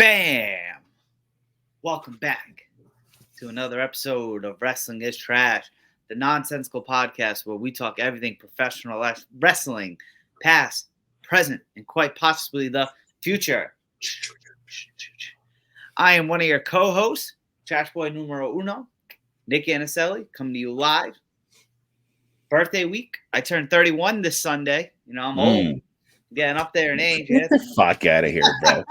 Bam! Welcome back to another episode of Wrestling is Trash, the nonsensical podcast where we talk everything professional wrestling, past, present, and quite possibly the future. I am one of your co-hosts, Trash Boy numero uno, Nick Anicelli, coming to you live. Birthday week. I turned 31 this Sunday. You know, I'm old. Getting up there in age. Get the fuck out of here, bro.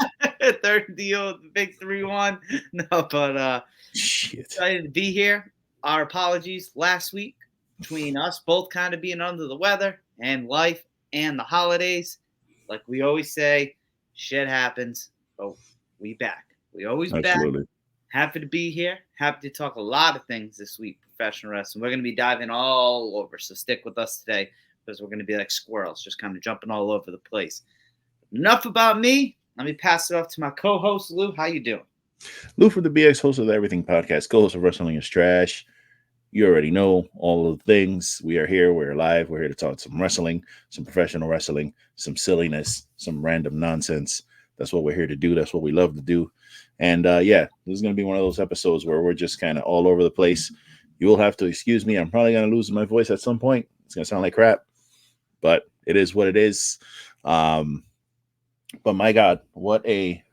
Third deal, big 3-1. No, but shit. Excited to be here. Our apologies last week between us both kind of being under the weather and life and the holidays. Like we always say, shit happens. But we back. We always Absolutely. back. Happy to be here. Happy to talk a lot of things this week, professional wrestling. We're going to be diving all over, so stick with us today because we're going to be like squirrels, just kind of jumping all over the place. Enough about me. Let me pass it off to my co-host, Lou. How you doing? Lou from the BX, host of the Everything Podcast, co-host of Wrestling is Trash. You already know all of the things. We are here. We're live. We're here to talk some wrestling, some professional wrestling, some silliness, some random nonsense. That's what we're here to do. That's what we love to do. And yeah, this is going to be one of those episodes where we're just kind of all over the place. You will have to excuse me. I'm probably going to lose my voice at some point. It's going to sound like crap, but it is what it is. But my God, what a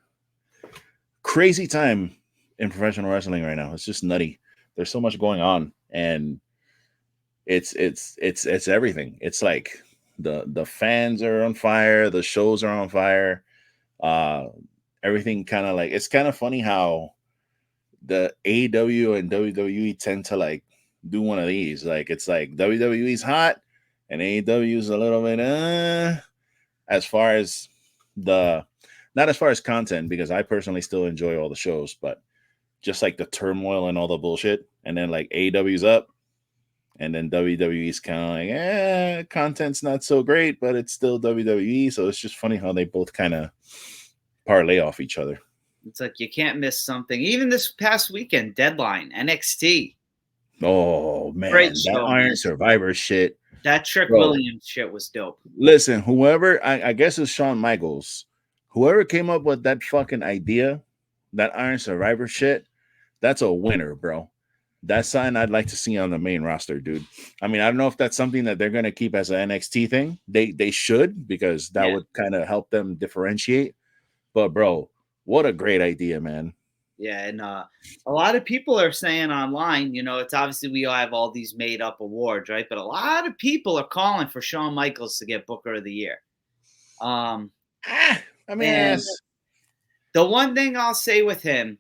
crazy time in professional wrestling right now. It's just nutty. There's so much going on, and it's everything. It's like the fans are on fire, the shows are on fire. Everything kind of like, it's kind of funny how the AEW and WWE tend to like do one of these. Like it's like WWE's hot and AEW's a little bit as far as not as far as content, because I personally still enjoy all the shows, but just like the turmoil and all the bullshit. And then like AEW's up, and then WWE's kind of like, content's not so great, but it's still WWE. So it's just funny how they both kind of parlay off each other. It's like you can't miss something. Even this past weekend, Deadline, NXT. Oh man, Great that show, Iron man. Survivor shit. That Trick Williams shit was dope. Listen, whoever, I guess it's Shawn Michaels, whoever came up with that fucking idea, that Iron Survivor shit, that's a winner, bro. That's something I'd like to see on the main roster, dude. I mean, I don't know if that's something that they're going to keep as an NXT thing. They should, because that would kind of help them differentiate. But, bro, what a great idea, man. Yeah, and a lot of people are saying online, you know, it's obviously we all have all these made-up awards, right? But a lot of people are calling for Shawn Michaels to get Booker of the Year. I mean, the one thing I'll say with him,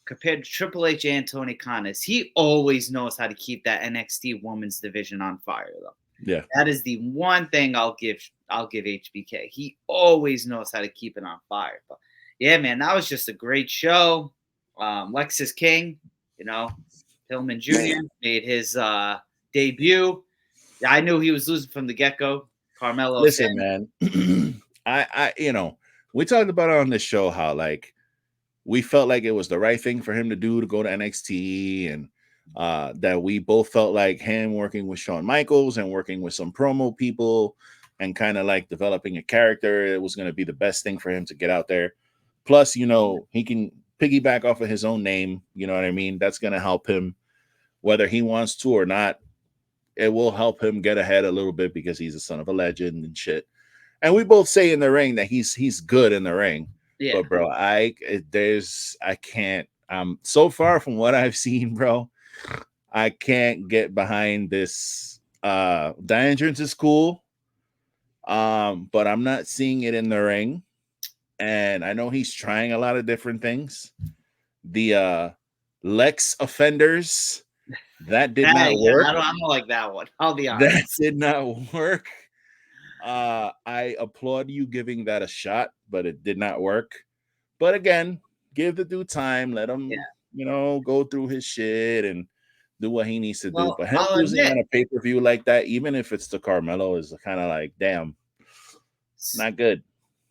compared to Triple H and Tony Khan, is he always knows how to keep that NXT women's division on fire, though. Yeah, that is the one thing I'll give HBK. He always knows how to keep it on fire. But yeah, man, that was just a great show. Lexus King, you know, Pillman Jr. made his debut. I knew he was losing from the get-go. Carmelo. Listen, man, I you know, we talked about it on this show how like we felt like it was the right thing for him to do to go to NXT, and that we both felt like him working with Shawn Michaels and working with some promo people and kind of like developing a character, it was going to be the best thing for him to get out there. Plus, you know, he can piggyback off of his own name. You know what I mean? That's going to help him, whether he wants to or not. It will help him get ahead a little bit because he's a son of a legend and shit. And we both say in the ring that he's good in the ring. Yeah. But bro, I can't. So far from what I've seen, bro, I can't get behind this. The entrance is cool, but I'm not seeing it in the ring. And I know he's trying a lot of different things. The Lex offenders, that did not work. I don't like that one. I'll be honest. That did not work. I applaud you giving that a shot, but it did not work. But again, give the dude time. Let him, you know, go through his shit and do what he needs to do. But him losing on a pay-per-view like that, even if it's to Carmelo, is kind of like, damn, not good.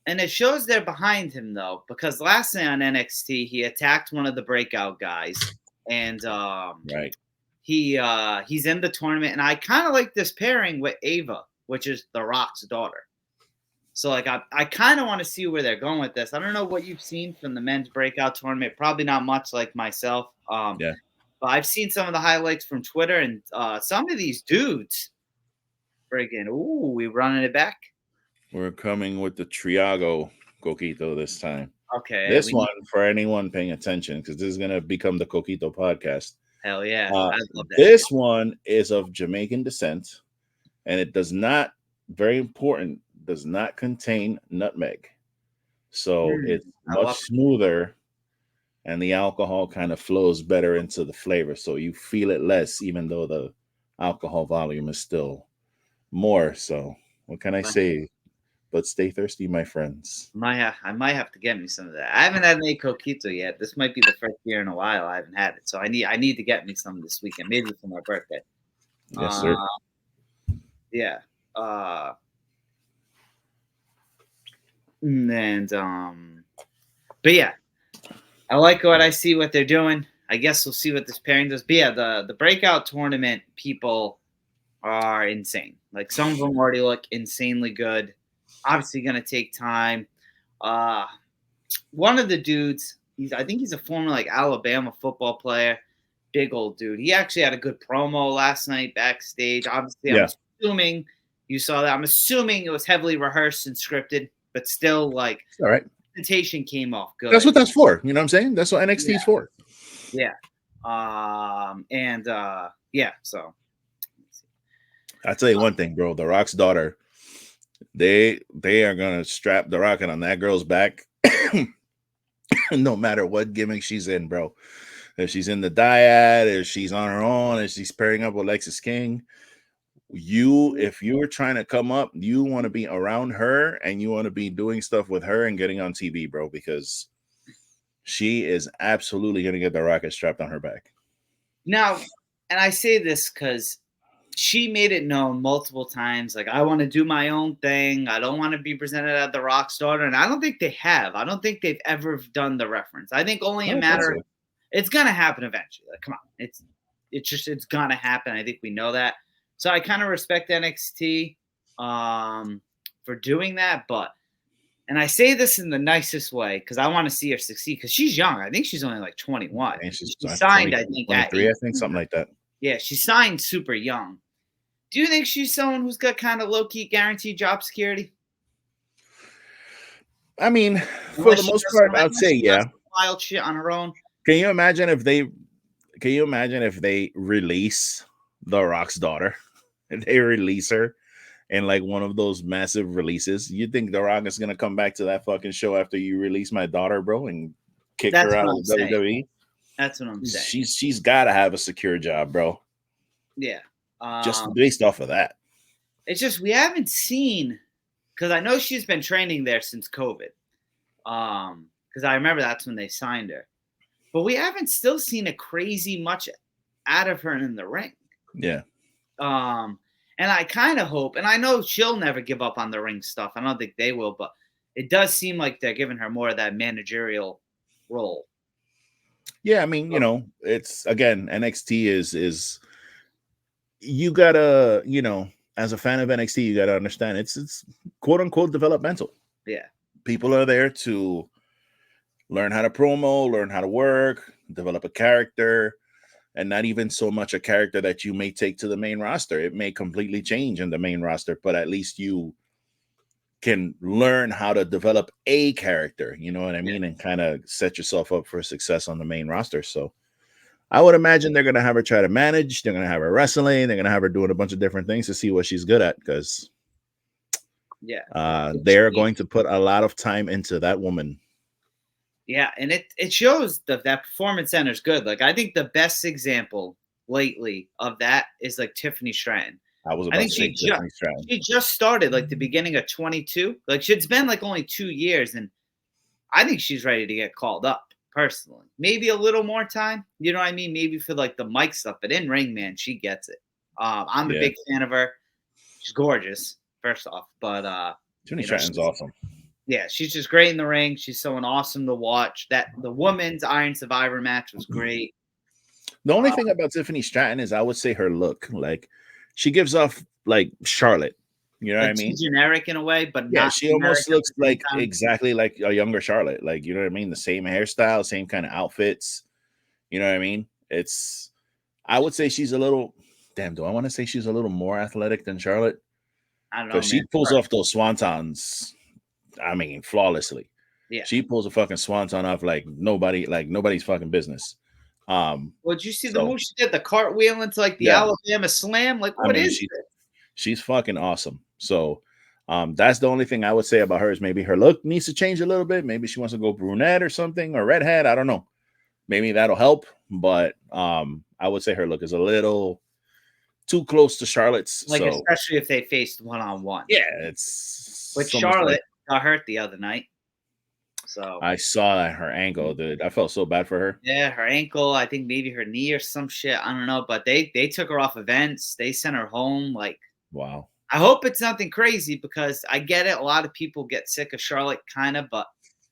And it shows they're behind him, though, because last night on NXT, he attacked one of the breakout guys. And right. He's in the tournament. And I kind of like this pairing with Ava, which is The Rock's daughter. So like I kind of want to see where they're going with this. I don't know what you've seen from the men's breakout tournament. Probably not much, like myself. Yeah. But I've seen some of the highlights from Twitter, and some of these dudes, friggin', ooh, we running it back. We're coming with the Triago Coquito this time. Okay, This one, for anyone paying attention, because this is going to become the Coquito podcast. Hell yeah. I love that. This one is of Jamaican descent, and it does not, very important, does not contain nutmeg. So it's much smoother, and the alcohol kind of flows better into the flavor. So you feel it less, even though the alcohol volume is still more. So what can I say? But stay thirsty, my friends. I might have to get me some of that. I haven't had any coquito yet. This might be the first year in a while I haven't had it. So I need to get me some this weekend, maybe for my birthday. Yes, sir. Yeah. But yeah, I like what I see what they're doing. I guess we'll see what this pairing does. But yeah, the breakout tournament people are insane. Like some of them already look insanely good. Obviously going to take time. One of the dudes, I think he's a former like Alabama football player, big old dude. He actually had a good promo last night backstage. Obviously, I'm assuming you saw that. I'm assuming it was heavily rehearsed and scripted, but still, like, all right, presentation came off good. That's what that's for. You know what I'm saying? That's what NXT is for. Yeah. Yeah. So I'll tell you one thing, bro. The Rock's daughter. They are gonna strap the rocket on that girl's back, no matter what gimmick she's in, bro. If she's in the dyad, if she's on her own, if she's pairing up with Lexis King, if you're trying to come up, you want to be around her and you want to be doing stuff with her and getting on TV, bro, because she is absolutely gonna get the rocket strapped on her back. Now, and I say this because she made it known multiple times, like, I want to do my own thing. I don't want to be presented as the Rock's daughter. And I don't think they have. I don't think they've ever done the reference. I think only a matter of, it's going to happen eventually. Like, come on. It's going to happen. I think we know that. So I kind of respect NXT for doing that. And I say this in the nicest way because I want to see her succeed because she's young. I think she's only like 21. She signed, 20, I think, 23, I think, something like that. Yeah, she signed super young. Do you think she's someone who's got kind of low-key guaranteed job security? I mean, for the most part, I'd say yeah. Wild shit on her own. Can you imagine if they release The Rock's daughter? If they release her in like one of those massive releases, you think The Rock is gonna come back to that fucking show after you release my daughter, bro, and kick her out of WWE? That's what I'm saying. She's got to have a secure job, bro. Yeah. Just based off of that. It's just we haven't seen, because I know she's been training there since COVID. Because I remember that's when they signed her. But we haven't still seen a crazy much out of her in the ring. Yeah. And I kind of hope, and I know she'll never give up on the ring stuff. I don't think they will, but it does seem like they're giving her more of that managerial role. Yeah, I mean, you know, it's again, NXT is you gotta, you know, as a fan of NXT, you gotta understand it's quote unquote developmental. Yeah. People are there to learn how to promo, learn how to work, develop a character, and not even so much a character that you may take to the main roster. It may completely change in the main roster, but at least you can learn how to develop a character, you know what I mean, and kind of set yourself up for success on the main roster. So I would imagine they're going to have her try to manage. They're going to have her wrestling. They're going to have her doing a bunch of different things to see what she's good at because they're going to put a lot of time into that woman. Yeah, and it shows that Performance Center is good. Like, I think the best example lately of that is like Tiffany Stratton. I think she just started like the beginning of 22. Like, it's been like only 2 years, and I think she's ready to get called up personally. Maybe a little more time, you know what I mean? Maybe for like the mic stuff, but in ring, man, she gets it. I'm a big fan of her. She's gorgeous, first off, but Tiffany Stratton's awesome. Yeah, she's just great in the ring. She's someone awesome to watch. That the women's Iron Survivor match was great. The only thing about Tiffany Stratton is I would say her look. Like, she gives off like Charlotte. You know what like I too mean? generic in a way, but Yeah, not she generic almost at looks the same like time. exactly like a younger Charlotte. Like, you know what I mean? The same hairstyle, same kind of outfits. You know what I mean? I would say she's a little, damn, do I want to say she's a little more athletic than Charlotte? I don't know, Because she man. pulls off those swantons, I mean, flawlessly. Yeah. She pulls a fucking swanton off like nobody's fucking business. Well, did you see the So move she did? The cartwheel into like the yeah, Alabama slam? Like, I what mean, is this? she's fucking awesome. So that's the only thing I would say about her is maybe her look needs to change a little bit. Maybe she wants to go brunette or something or redhead. I don't know. Maybe that'll help. But I would say her look is a little too close to Charlotte's. Like, So especially if they faced one-on-one. yeah, it's But almost like Charlotte got hurt the other night. So I saw that her ankle, dude. I felt so bad for her. yeah, her ankle, I think maybe her knee or some shit. I don't know. But they took her off events. They sent her home. Like, Wow. I hope it's nothing crazy because I get it. A lot of people get sick of Charlotte, kind of, but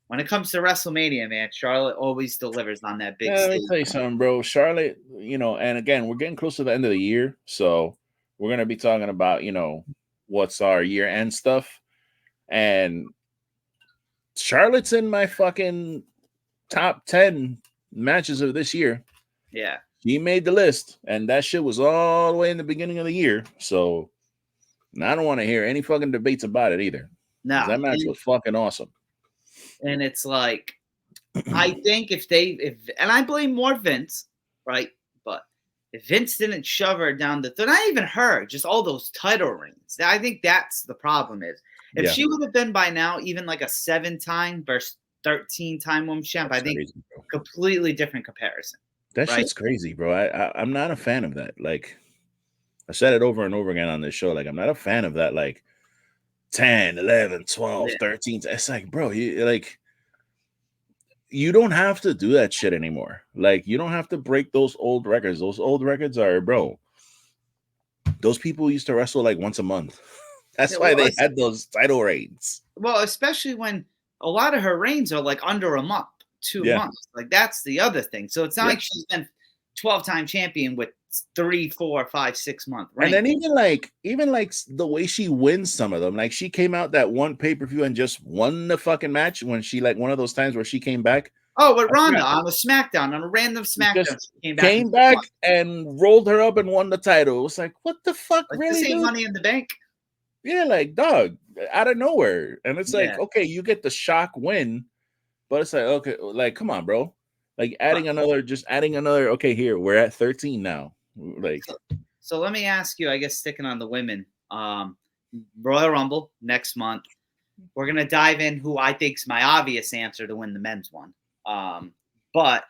when it comes to WrestleMania, man, Charlotte always delivers on that big Yeah, let me stage. tell you something, bro. Charlotte, and again, we're getting close to the end of the year, so we're gonna be talking about, what's our year end stuff. And Charlotte's in my fucking top 10 matches of this year. Yeah. She made the list, and that shit was all the way in the beginning of the year. So I don't want to hear any fucking debates about it either. No. That match was fucking awesome. And it's like, I think and I blame more Vince, right? But if Vince didn't shove her down not even her, just all those title rings. I think that's the problem is if she would have been by now, even like a 7-time versus 13-time women's champ, I think crazy, completely different comparison. That right? shit's crazy, bro. I'm not a fan of that. Like, I said it over and over again on this show. Like, I'm not a fan of that. Like, 10, 11, 12, 13. It's like, bro, you don't have to do that shit anymore. Like, you don't have to break those old records. Those old records are, bro, those people used to wrestle like once a month. That's why they had those title reigns. Well, especially when a lot of her reigns are like under a month, 2 months. Like, that's the other thing. So it's not like she's been 12-time champion with 3, 4, 5, 6 month reigns. And then even like the way she wins some of them, like she came out that one pay-per-view and just won the fucking match when she, like, one of those times where she came back. Oh, with Ronda on a random SmackDown, she came back and rolled her up and won the title. It was like, what the fuck, like, really? This ain't Money in the Bank. Yeah, like, dog, out of nowhere. And it's like, okay, you get the shock win, but it's like, okay, like, come on, bro. Like, adding another. Okay, here we're at 13 now. Like, so let me ask you, I guess, sticking on the women, Royal Rumble next month. We're gonna dive in who I think is my obvious answer to win the men's one. But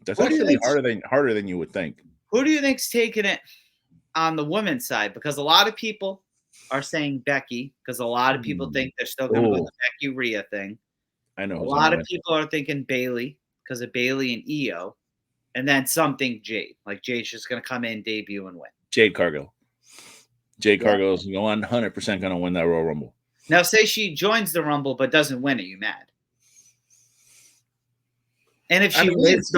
that's actually harder than you would think. Who do you think's taking it on the women's side? Because a lot of people are saying Becky, because a lot of people think they're still going to go with the Becky Rhea thing. I know. A lot of people are thinking Bayley because of Bayley and Io, and then something Jade. Like, Jade's just going to come in, debut, and win. Jade Cargill. Jade Cargill is 100% going to win that Royal Rumble. Now, say she joins the Rumble but doesn't win, are you mad? And if she wins,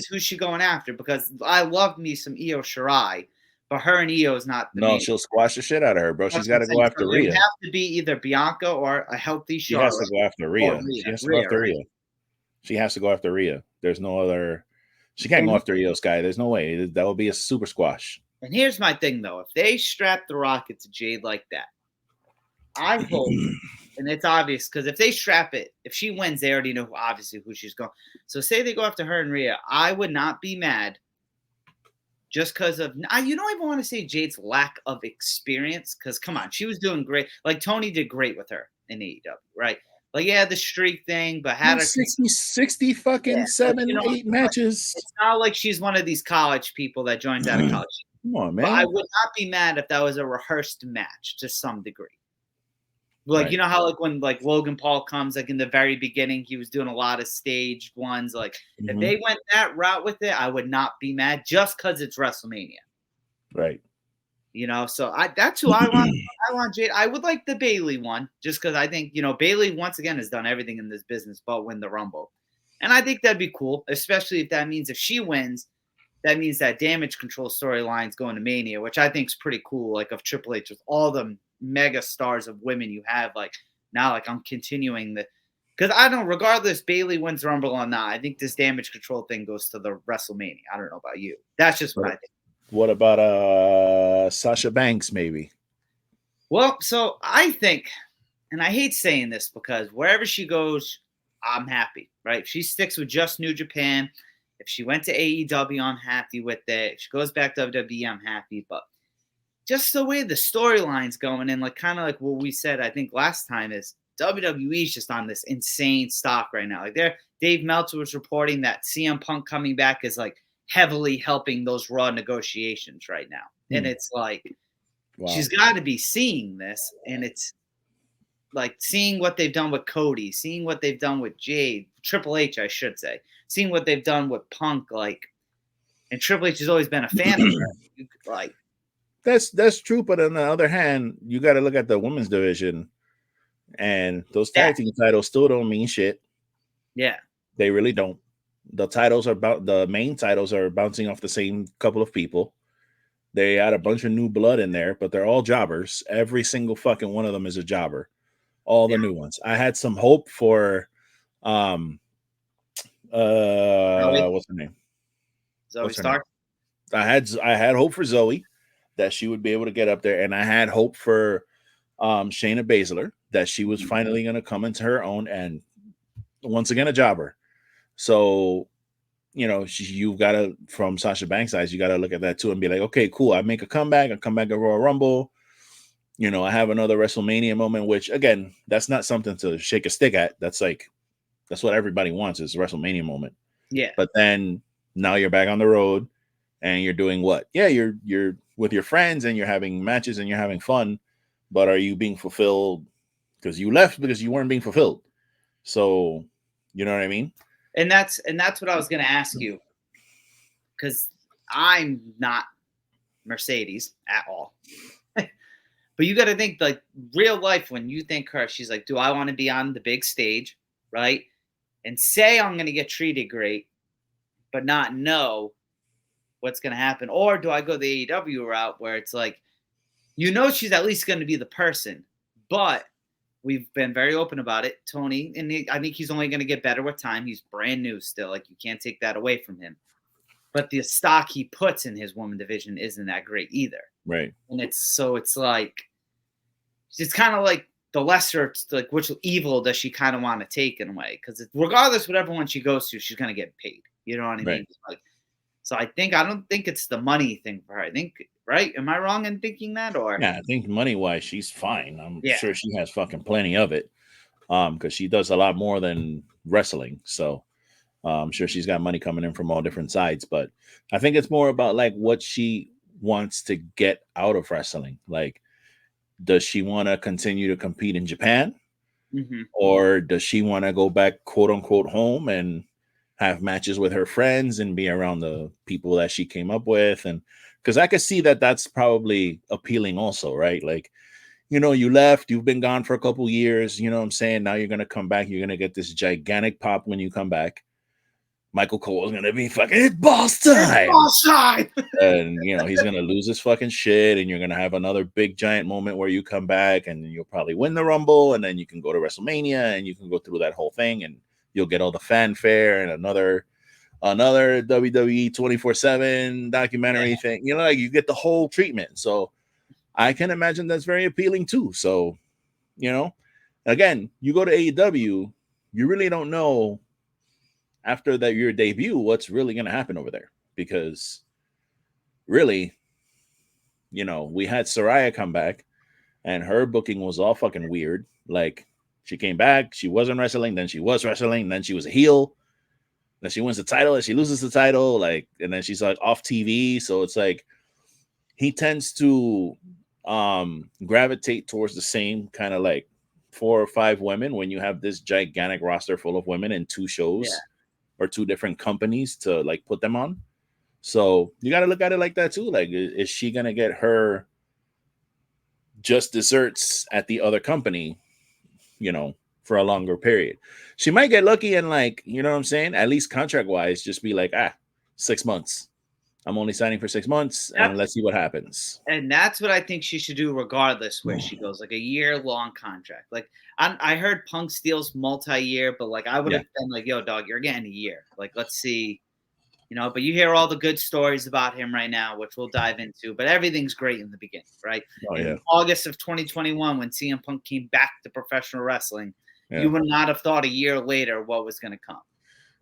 who's she going after? Because I love me some Io Shirai, but her and Io is not the main. She'll squash the shit out of her, bro. She's got to go after Rhea. It would have to be either Bianca or a healthy Charlotte. She has to go after Rhea. She has to go after Rhea. She has to go after Rhea. There's no other. She can't go after Io Sky. There's no way. That would be a super squash. And here's my thing, though. If they strap the Rocket to Jade like that, I hope, and it's obvious, because if they strap it, if she wins, they already know who she's going. So say they go after her and Rhea, I would not be mad just because of, you don't even want to say Jade's lack of experience, because come on, she was doing great. Like, Tony did great with her in AEW, right? Like, the streak thing, but had her 60 fucking 7-8 matches. It's not like she's one of these college people that joins out of college. Come on, man. But I would not be mad if that was a rehearsed match to some degree. Like, you know how, like, when, like, Logan Paul comes, like, in the very beginning, he was doing a lot of staged ones. Like, if they went that route with it, I would not be mad just because it's WrestleMania. Right. So that's who I want. I want Jade. I would like the Bayley one just because I think, Bayley, once again, has done everything in this business but win the Rumble. And I think that'd be cool, especially if that means if she wins, that means that Damage Control storyline's going to Mania, which I think is pretty cool. Like of Triple H with all the mega stars of women you have, like now, like I'm continuing the, because I don't, regardless Bayley wins Rumble or not, I think this Damage Control thing goes to the WrestleMania. I don't know about you. That's just what I think. What about Sasha Banks maybe? Well, so I think, and I hate saying this because wherever she goes, I'm happy, right? If she sticks with just New Japan, if she went to AEW, I'm happy with it. If she goes back to WWE, I'm happy. But just the way the storyline's going, and like kind of like what we said, I think last time, is WWE is just on this insane stock right now. Like Dave Meltzer was reporting that CM Punk coming back is like heavily helping those Raw negotiations right now. And it's like, wow. She's got to be seeing this, and it's like seeing what they've done with Cody, seeing what they've done with Jade, Triple H, I should say, seeing what they've done with Punk, like, and Triple H has always been a fan of her. Like, that's true, but on the other hand, you got to look at the women's division, and those tag team titles still don't mean shit. Yeah, they really don't. The titles are about the main titles are bouncing off the same couple of people. They add a bunch of new blood in there, but they're all jobbers. Every single fucking one of them is a jobber. All the new ones. I had some hope for what's her name? Zoe Stark. I had hope for Zoe that she would be able to get up there, and I had hope for Shayna Baszler that she was finally going to come into her own, and once again a jobber. So, you know, you've got to, from Sasha Banks' eyes, you got to look at that too and be like, okay, cool. I make a comeback. I come back at Royal Rumble. You know, I have another WrestleMania moment, which again, that's not something to shake a stick at. That's what everybody wants, is a WrestleMania moment. Yeah. But then now you're back on the road and you're doing what? Yeah, you're with your friends and you're having matches and you're having fun, but are you being fulfilled? Because you left because you weren't being fulfilled. So, you know what I mean? And that's what I was going to ask you, because I'm not Mercedes at all. But you got to think, like, real life, when you think her, she's like, do I want to be on the big stage, right? And say I'm going to get treated great, but not know what's going to happen? Or do I go the AEW route where it's like, you know, she's at least going to be the person, but we've been very open about it, Tony, and I think he's only going to get better with time. He's brand new still. Like, you can't take that away from him. But the stock he puts in his woman division isn't that great either. Right. And it's like, it's kind of like the lesser, like, which evil does she kind of want to take in a way? Because regardless, whatever one she goes to, she's going to get paid. You know what I mean? Like, so I don't think it's the money thing for her. I think, right? Am I wrong in thinking that? Or yeah, I think money-wise, she's fine. I'm sure she has fucking plenty of it. Because she does a lot more than wrestling. So I'm sure she's got money coming in from all different sides. But I think it's more about like what she wants to get out of wrestling. Like, does she want to continue to compete in Japan? Mm-hmm. Or does she want to go back, quote unquote, home and have matches with her friends and be around the people that she came up with? And because I could see that that's probably appealing also, right? Like, you know, you left, you've been gone for a couple years, you know what I'm saying? Now you're going to come back. You're going to get this gigantic pop when you come back. Michael Cole is going to be fucking, it's boss time. It's boss time. And, you know, he's going to lose his fucking shit. And you're going to have another big giant moment where you come back and you'll probably win the Rumble. And then you can go to WrestleMania and you can go through that whole thing and you'll get all the fanfare and another WWE 24/7 documentary thing. You know, like you get the whole treatment. So I can imagine that's very appealing too. So, you know, again, you go to AEW, you really don't know after that your debut what's really going to happen over there, because really, you know, we had Saraya come back and her booking was all fucking weird. Like, she came back, she wasn't wrestling, then she was wrestling, then she was a heel, then she wins the title and she loses the title, like, and then she's like off TV. So it's like he tends to gravitate towards the same kind of like 4 or 5 women when you have this gigantic roster full of women in 2 shows or 2 different companies to like put them on. So you got to look at it like that too. Like, is she going to get her just desserts at the other company, you know, for a longer period? She might get lucky and, like, you know what I'm saying, at least contract wise, just be like, 6 months, I'm only signing for 6 months, and let's see what happens. And that's what I think she should do regardless where she goes, like a year-long contract. Like, I heard Punk steals multi-year, but, like, I would Yeah. have been like, yo, dog, you're getting a year. Like, let's see, but you hear all the good stories about him right now, which we'll dive into, but everything's great in the beginning, right? Oh, yeah. In August of 2021, when CM Punk came back to professional wrestling, Yeah. you would not have thought a year later what was going to come.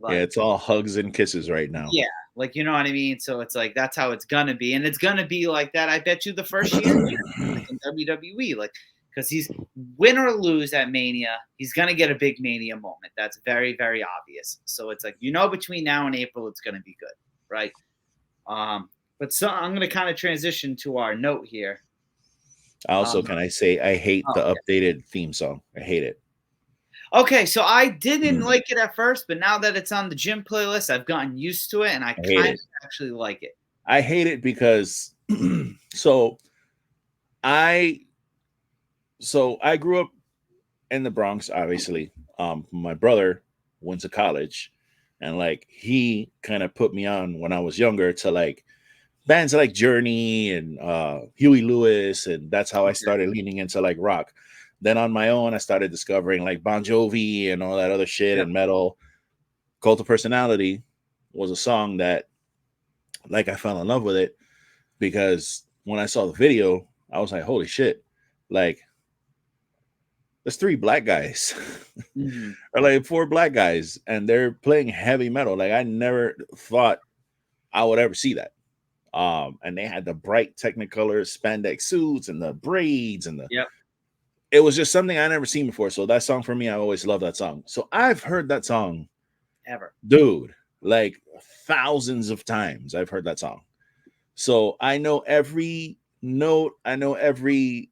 Like, yeah, it's all hugs and kisses right now. Yeah, like, you know what I mean? So it's like, that's how it's going to be. And it's going to be like that, I bet you, the first year like in WWE. Like, because he's win or lose at Mania, he's going to get a big Mania moment. That's very, very obvious. So it's like, between now and April, it's going to be good, right? But so I'm going to kind of transition to our note here. Also, can I say I hate the updated theme song? I hate it. Okay, so I didn't like it at first, but now that it's on the gym playlist, I've gotten used to it, and I kind of actually like it. I hate it because I grew up in the Bronx, obviously. My brother went to college, and like he kind of put me on when I was younger to like bands like Journey and Huey Lewis, and that's how I started leaning into like rock. Then on my own, I started discovering like Bon Jovi and all that other shit and metal. Cult of Personality was a song that like I fell in love with it because when I saw the video, I was like, holy shit, like there's 3 black guys or like 4 black guys and they're playing heavy metal. Like I never thought I would ever see that. And they had the bright Technicolor spandex suits and the braids and it was just something I never seen before. So that song for me, I always love that song. So I've heard that song dude, like thousands of times. I've heard that song. So I know every note. I know every,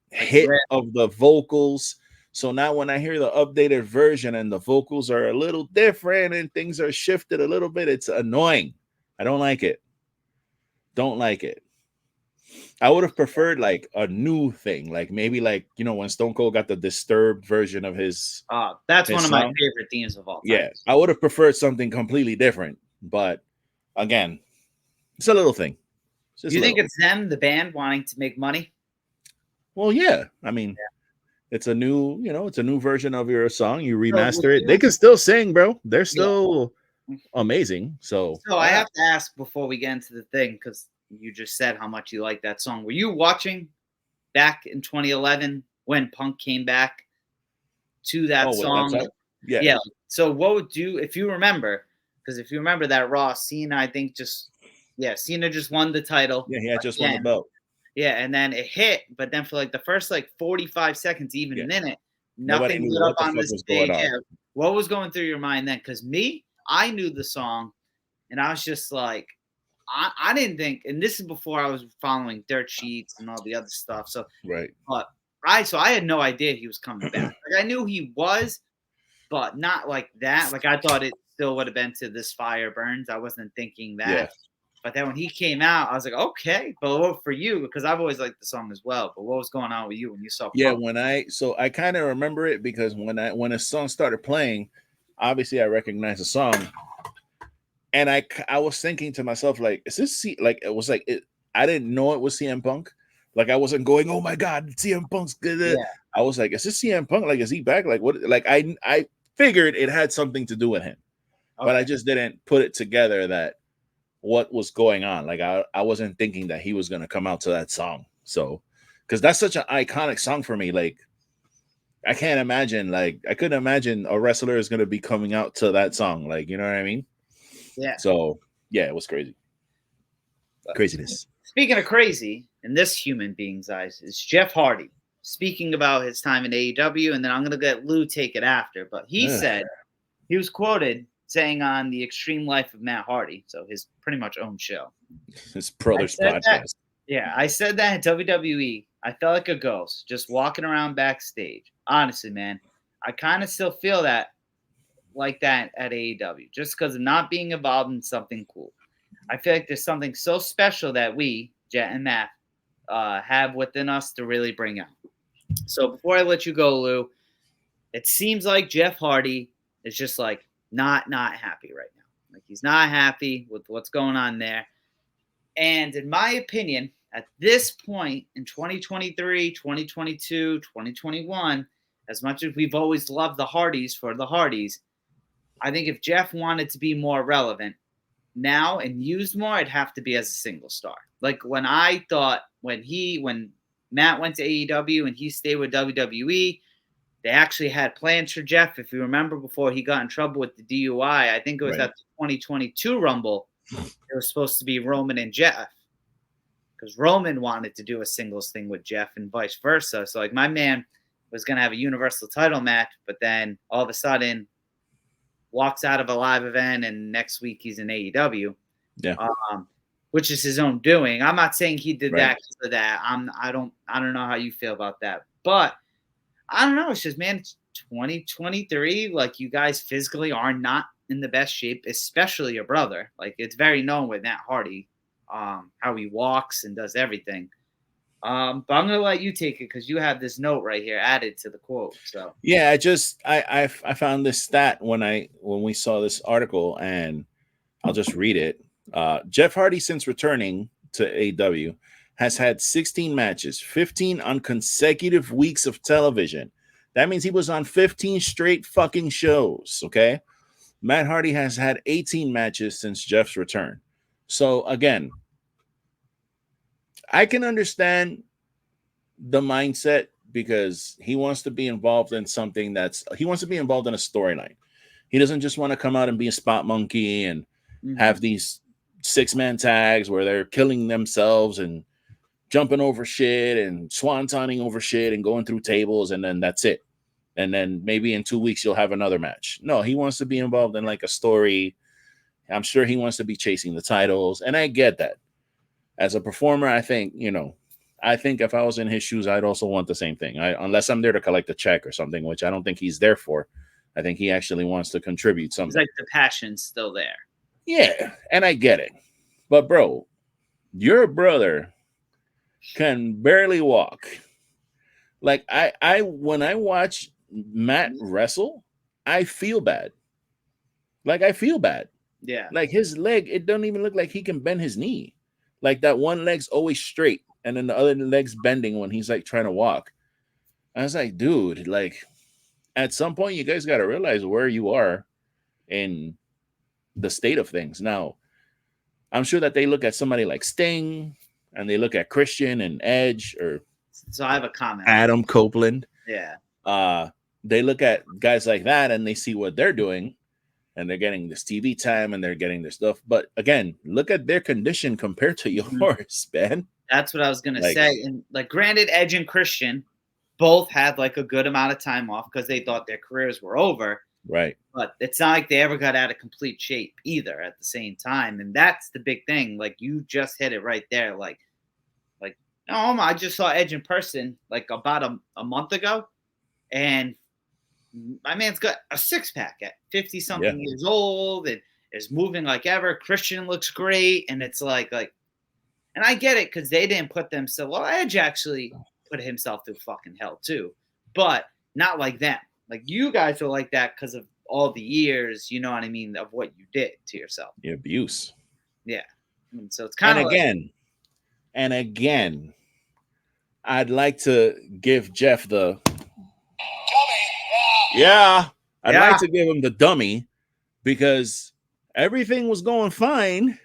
hit of the vocals. So now when I hear the updated version and the vocals are a little different and things are shifted a little bit, it's annoying. I don't like it. Don't like it. I would have preferred like a new thing, like maybe like when Stone Cold got the Disturbed version of his. That's one of my favorite themes of all time. Yeah, I would have preferred something completely different, but again, it's a little thing. You think it's them, the band, wanting to make money? Well, yeah. I mean, it's a new, it's a new version of your song. You remaster it. They can still sing, bro. They're still amazing. So I have to ask before we get into the thing, because you just said how much you like that song. Were you watching back in 2011 when Punk came back to that song? Yeah. So what would you, if you remember, because if you remember that Raw, Cena, I think Cena just won the title. Yeah, he had just won the belt. Yeah, and then it hit, but then for like the first like 45 seconds, even a minute, nothing lit up on this stage. Yeah. What was going through your mind then? Because I knew the song, and I was just like, I didn't think, and this is before I was following dirt sheets and all the other stuff. So but I had no idea he was coming back. Like I knew he was, but not like that. Like I thought it still would have been to This Fire Burns. I wasn't thinking that. Yeah. But then when he came out, I was like, okay. But what for you? Because I've always liked the song as well. But what was going on with you when you saw Punk? Yeah, I kind of remember it because when a song started playing, obviously I recognized the song. And I was thinking to myself, like, is this it was like I didn't know it was CM Punk. Like I wasn't going, oh my God, CM Punk's good. Yeah. I was like, is this CM Punk? Like, is he back? Like what? Like I figured it had something to do with him. Okay. But I just didn't put it together that what was going on. Like I wasn't thinking that he was gonna come out to that song. So because that's such an iconic song for me. Like I can't imagine, like I couldn't imagine a wrestler is gonna be coming out to that song. Like, you know what I mean? Yeah. So yeah, it was crazy. Craziness. Speaking of crazy, in this human being's eyes, is Jeff Hardy speaking about his time in AEW, and then I'm gonna let Lou take it after. But he said he was quoted saying on the Extreme Life of Matt Hardy, so his pretty much own show, his brother's podcast. I said that at WWE. I felt like a ghost just walking around backstage. Honestly, man, I kind of still feel that like that at AEW, just because of not being involved in something cool. I feel like there's something so special that we, Jet and Matt, have within us to really bring out. So before I let you go, Lou, it seems like Jeff Hardy is just like not happy right now. Like, he's not happy with what's going on there. And in my opinion, at this point in 2023, 2022, 2021, as much as we've always loved the Hardys for the Hardys, I think if Jeff wanted to be more relevant now and used more, it'd have to be as a single star. Like when I thought when Matt went to AEW and he stayed with WWE, they actually had plans for Jeff. If you remember, before he got in trouble with the DUI, I think it was at the 2022 Rumble. It was supposed to be Roman and Jeff, because Roman wanted to do a singles thing with Jeff and vice versa. So like my man was going to have a Universal title match, but then all of a sudden walks out of a live event and next week he's in AEW. Yeah. Which is his own doing. I'm not saying he did Right. that because of that. I don't know how you feel about that. But I don't know. It's just, man, it's 2023. Like, you guys physically are not in the best shape, especially your brother. Like, it's very known with Matt Hardy, how he walks and does everything. But I'm gonna let you take it because you have this note right here added to the quote. So yeah, I found this stat when we saw this article, and I'll just read it. Jeff Hardy, since returning to AEW, has had 16 matches, 15 on consecutive weeks of television. That means he was on 15 straight fucking shows. Okay. Matt Hardy has had 18 matches since Jeff's return. So again, I can understand the mindset because he wants to be involved in something he wants to be involved in a storyline. He doesn't just want to come out and be a spot monkey and have these 6-man tags where they're killing themselves and jumping over shit and swantoning over shit and going through tables, and then that's it. And then maybe in 2 weeks you'll have another match. No, he wants to be involved in like a story. I'm sure he wants to be chasing the titles, and I get that. As a performer, I think if I was in his shoes, I'd also want the same thing. Unless I'm there to collect a check or something, which I don't think he's there for. I think he actually wants to contribute something. It's like the passion's still there. Yeah, and I get it. But bro, your brother can barely walk. Like I when I watch Matt wrestle, I feel bad. Like I feel bad. Yeah. Like his leg, it don't even look like he can bend his knee. Like that one leg's always straight, and then the other leg's bending when he's like trying to walk. I was like, dude, like at some point you guys got to realize where you are in the state of things. Now, I'm sure that they look at somebody like Sting and they look at Christian and Edge, or so I have a comment. Adam Copeland. Yeah. They look at guys like that and they see what they're doing, and they're getting this TV time and they're getting their stuff. But again, look at their condition compared to yours, man. That's what I was gonna say. And like, granted, Edge and Christian both had like a good amount of time off because they thought their careers were over. Right. But it's not like they ever got out of complete shape either at the same time. And that's the big thing. Like, you just hit it right there. Like, I just saw Edge in person like about a month ago. And my man's got a 6-pack at 50-something years old and is moving like ever. Christian looks great. And it's like, and I get it because they didn't put themselves. Well, Edge actually put himself through fucking hell too, but not like them. Like, you guys are like that because of all the years, you know what I mean, of what you did to yourself. The abuse. Yeah. And so it's kind of again, I'd like to give Jeff the I'd like to give him the dummy, because everything was going fine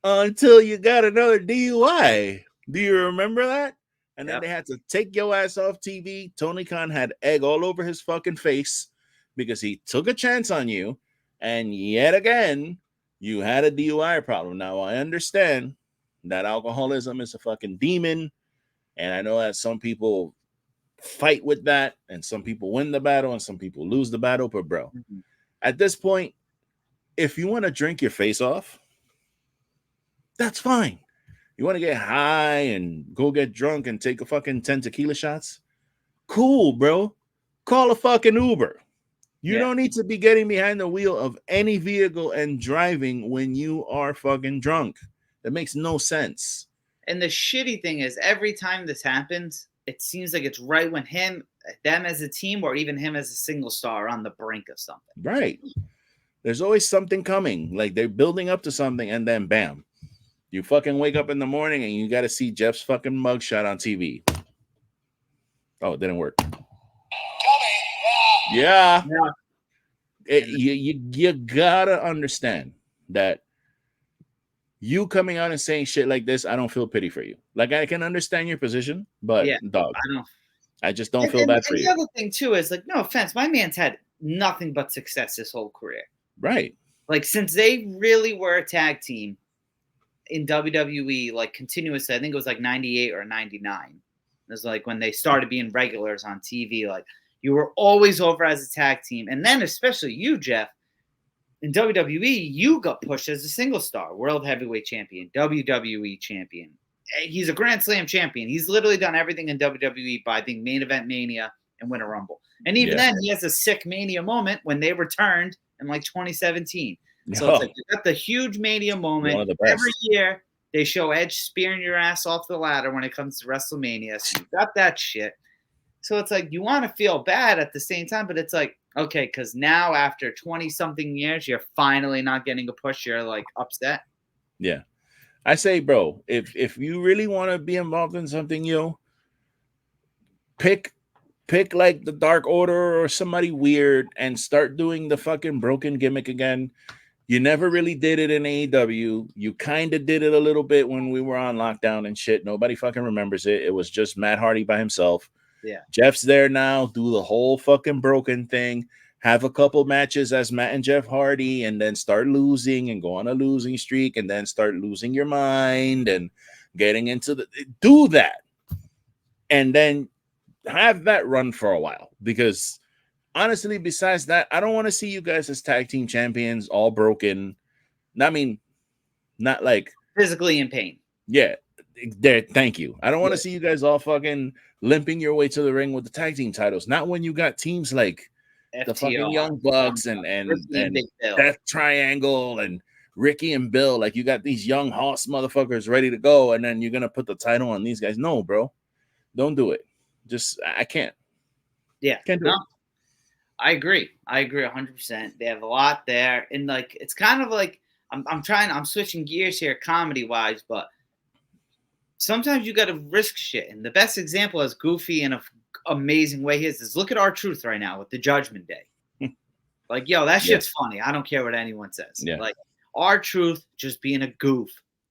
until you got another DUI. Do you remember that? And then they had to take your ass off TV. Tony Khan had egg all over his fucking face because he took a chance on you. And yet again, you had a DUI problem. Now, I understand that alcoholism is a fucking demon. And I know that some people fight with that, and some people win the battle, and some people lose the battle. But bro, at this point, if you want to drink your face off, that's fine. You want to get high and go get drunk and take a fucking 10 tequila shots? Cool, bro. Call a fucking Uber. You don't need to be getting behind the wheel of any vehicle and driving when you are fucking drunk. That makes no sense. And the shitty thing is, every time this happens, it seems like it's right when them as a team, or even him as a single star, are on the brink of something. Right. There's always something coming. Like they're building up to something, and then bam, you fucking wake up in the morning and you got to see Jeff's fucking mugshot on TV. Oh, it didn't work. Yeah. You gotta understand that you coming out and saying shit like this, I don't feel pity for you. Like I can understand your position, but dog, I just don't feel bad for you. The other thing too is like, no offense, my man's had nothing but success his whole career. Right. Like since they really were a tag team in WWE, like continuously, I think it was like 98 or 99. It was like when they started being regulars on TV. Like you were always over as a tag team, and then especially you, Jeff. In WWE, you got pushed as a single star, world heavyweight champion, WWE champion. He's a Grand Slam champion. He's literally done everything in WWE by being main event Mania and win a Rumble. And even then, he has a sick Mania moment when they returned in like 2017. So it's like you got the huge Mania moment. Every year, they show Edge spearing your ass off the ladder when it comes to WrestleMania. So you got that shit. So it's like you want to feel bad at the same time, but it's like, okay, because now after 20-something years, you're finally not getting a push. You're like upset. Yeah. I say, bro, if you really want to be involved in something, pick like the Dark Order or somebody weird and start doing the fucking broken gimmick again. You never really did it in AEW. You kind of did it a little bit when we were on lockdown and shit. Nobody fucking remembers it. It was just Matt Hardy by himself. Yeah. Jeff's there now. Do the whole fucking broken thing. Have a couple matches as Matt and Jeff Hardy, and then start losing and go on a losing streak, and then start losing your mind and getting into the do that. And then have that run for a while. Because honestly, besides that, I don't want to see you guys as tag team champions all broken. I mean, not like physically in pain. Yeah. There, thank you. I don't want to see you guys all fucking limping your way to the ring with the tag team titles. Not when you got teams like FTR, the fucking Young Bucks and Death Triangle and Ricky and Bill. Like you got these young hoss motherfuckers ready to go, and then you're gonna put the title on these guys. No, bro, don't do it. Just I can't. Yeah, can't do it. I agree. 100%. They have a lot there, and like it's kind of like I'm switching gears here, comedy wise, but sometimes you got to risk shit. And the best example, as goofy in an amazing way is look at R-Truth right now with the Judgment Day. Like, yo, that shit's funny. I don't care what anyone says. Yeah. Like R-Truth just being a goof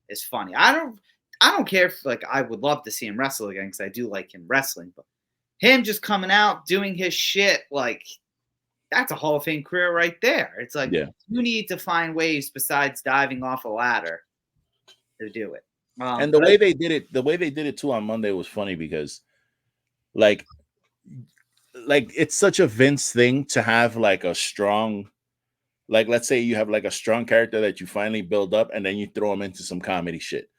is funny. I don't care if like I would love to see him wrestle again because I do like him wrestling, but him just coming out doing his shit, like that's a Hall of Fame career right there. It's like you need to find ways besides diving off a ladder to do it. And the way they did it too on Monday was funny because like it's such a Vince thing to have like a strong, like let's say you have like a strong character that you finally build up and then you throw them into some comedy shit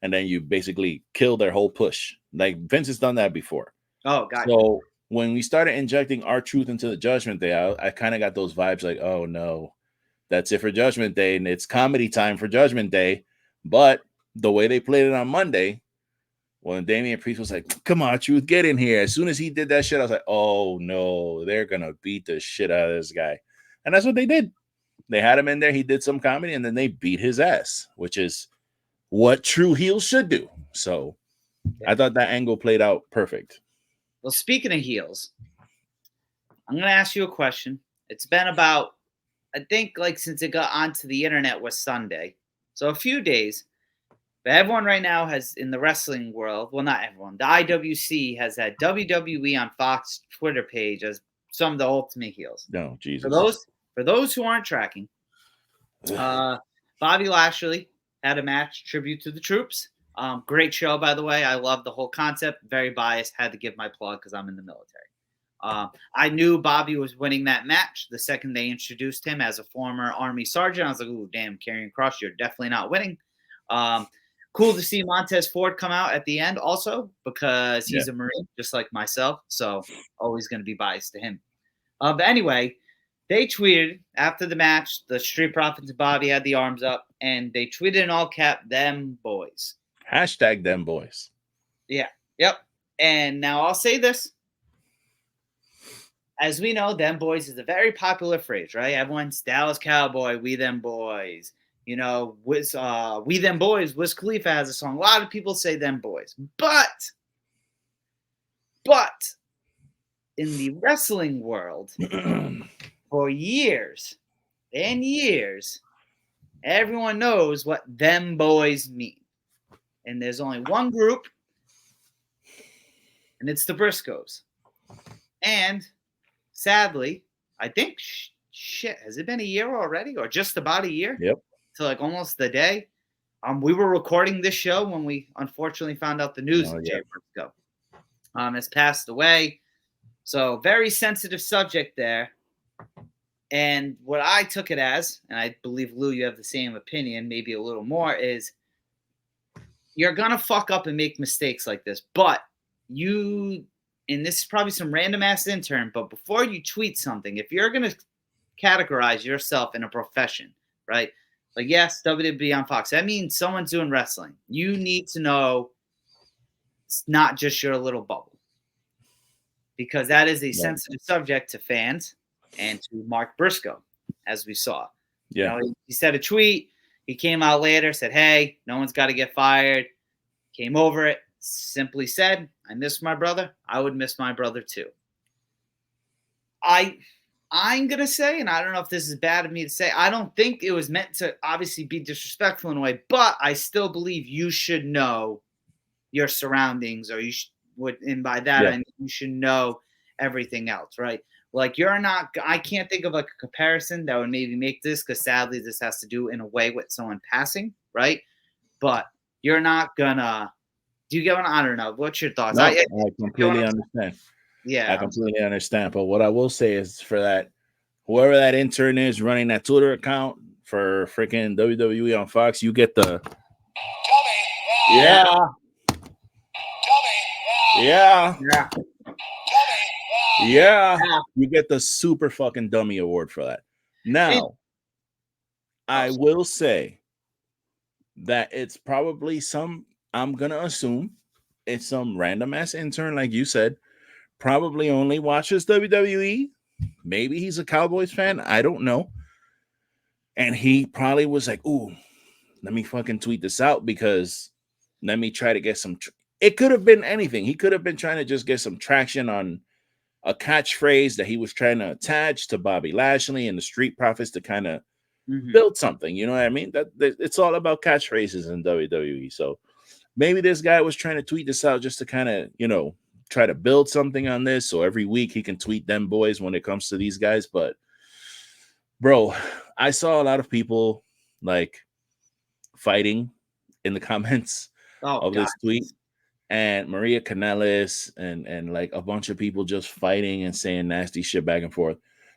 and then you basically kill their whole push. Like Vince has done that before. Oh, gotcha. So when we started injecting R-Truth into the Judgment Day, I kind of got those vibes like, oh no, that's it for Judgment Day and it's comedy time for Judgment Day. But the way they played it on Monday, when Damian Priest was like, come on, Truth, get in here. As soon as he did that shit, I was like, oh, no, they're going to beat the shit out of this guy. And that's what they did. They had him in there. He did some comedy, and then they beat his ass, which is what true heels should do. So I thought that angle played out perfect. Well, speaking of heels, I'm going to ask you a question. It's been about, I think, like since it got onto the internet was Sunday. So a few days. But everyone right now has, in the wrestling world, well, not everyone, the IWC has had WWE on Fox Twitter page as some of the ultimate heels. No, Jesus. For those who aren't tracking, Bobby Lashley had a match, tribute to the troops. Great show, by the way. I love the whole concept. Very biased. Had to give my plug because I'm in the military. I knew Bobby was winning that match the second they introduced him as a former Army sergeant. I was like, ooh, damn, Karrion Kross, you're definitely not winning. Cool to see Montez Ford come out at the end also because he's a Marine, just like myself. So always going to be biased to him. But anyway, they tweeted after the match, the Street Profits and Bobby had the arms up, and they tweeted in all cap, them boys. Hashtag them boys. Yeah. Yep. And now I'll say this. as we know, them boys is a very popular phrase, right? Everyone's Dallas Cowboy, we them boys. You know, we them boys. Wiz Khalifa has a song. A lot of people say them boys, but in the wrestling world, for years and years, everyone knows what them boys mean, and there's only one group, and it's the Briscoes. And sadly, I think shit, has it been a year already, or just about a year? Yep. To like almost the day. We were recording this show when we unfortunately found out the news that Jay Briscoe has passed away. So very sensitive subject there. And what I took it as, and I believe Lou, you have the same opinion, maybe a little more, is you're gonna fuck up and make mistakes like this, but you, and this is probably some random ass intern, but before you tweet something, if you're gonna categorize yourself in a profession, right? Like, yes, WWE on Fox. That means someone's doing wrestling. You need to know it's not just your little bubble, because that is a sensitive subject to fans and to Mark Briscoe, as we saw. Yeah. You know, he said a tweet. He came out later, said, hey, no one's got to get fired. Came over it, simply said, I miss my brother. I would miss my brother too. I'm going to say, and I don't know if this is bad of me to say, I don't think it was meant to obviously be disrespectful in a way, but I still believe you should know your surroundings, or you would, and by that, I mean, you should know everything else, right? Like, you're not, I can't think of like a comparison that would maybe make this, because sadly this has to do in a way with someone passing, right? But you're not gonna, do you get what I don't know? What's your thoughts? No, I completely understand. Yeah. I completely understand. But what I will say is, for that, whoever that intern is running that Twitter account for freaking WWE on Fox, you get the yeah. You get the super fucking dummy award for that. Now, I will say that it's probably I'm gonna assume it's some random ass intern, like you said, probably only watches WWE. Maybe he's a Cowboys fan. I don't know. And he probably was like, ooh, let me fucking tweet this out, because let me try to get some. It could have been anything. He could have been trying to just get some traction on a catchphrase that he was trying to attach to Bobby Lashley and the Street Profits to kind of build something. You know what I mean? That it's all about catchphrases in WWE. So maybe this guy was trying to tweet this out just to kind of, you know, try to build something on this. So every week he can tweet them boys when it comes to these guys. But bro, I saw a lot of people like fighting in the comments of this tweet, and Maria Kanellis and like a bunch of people just fighting and saying nasty shit back and forth.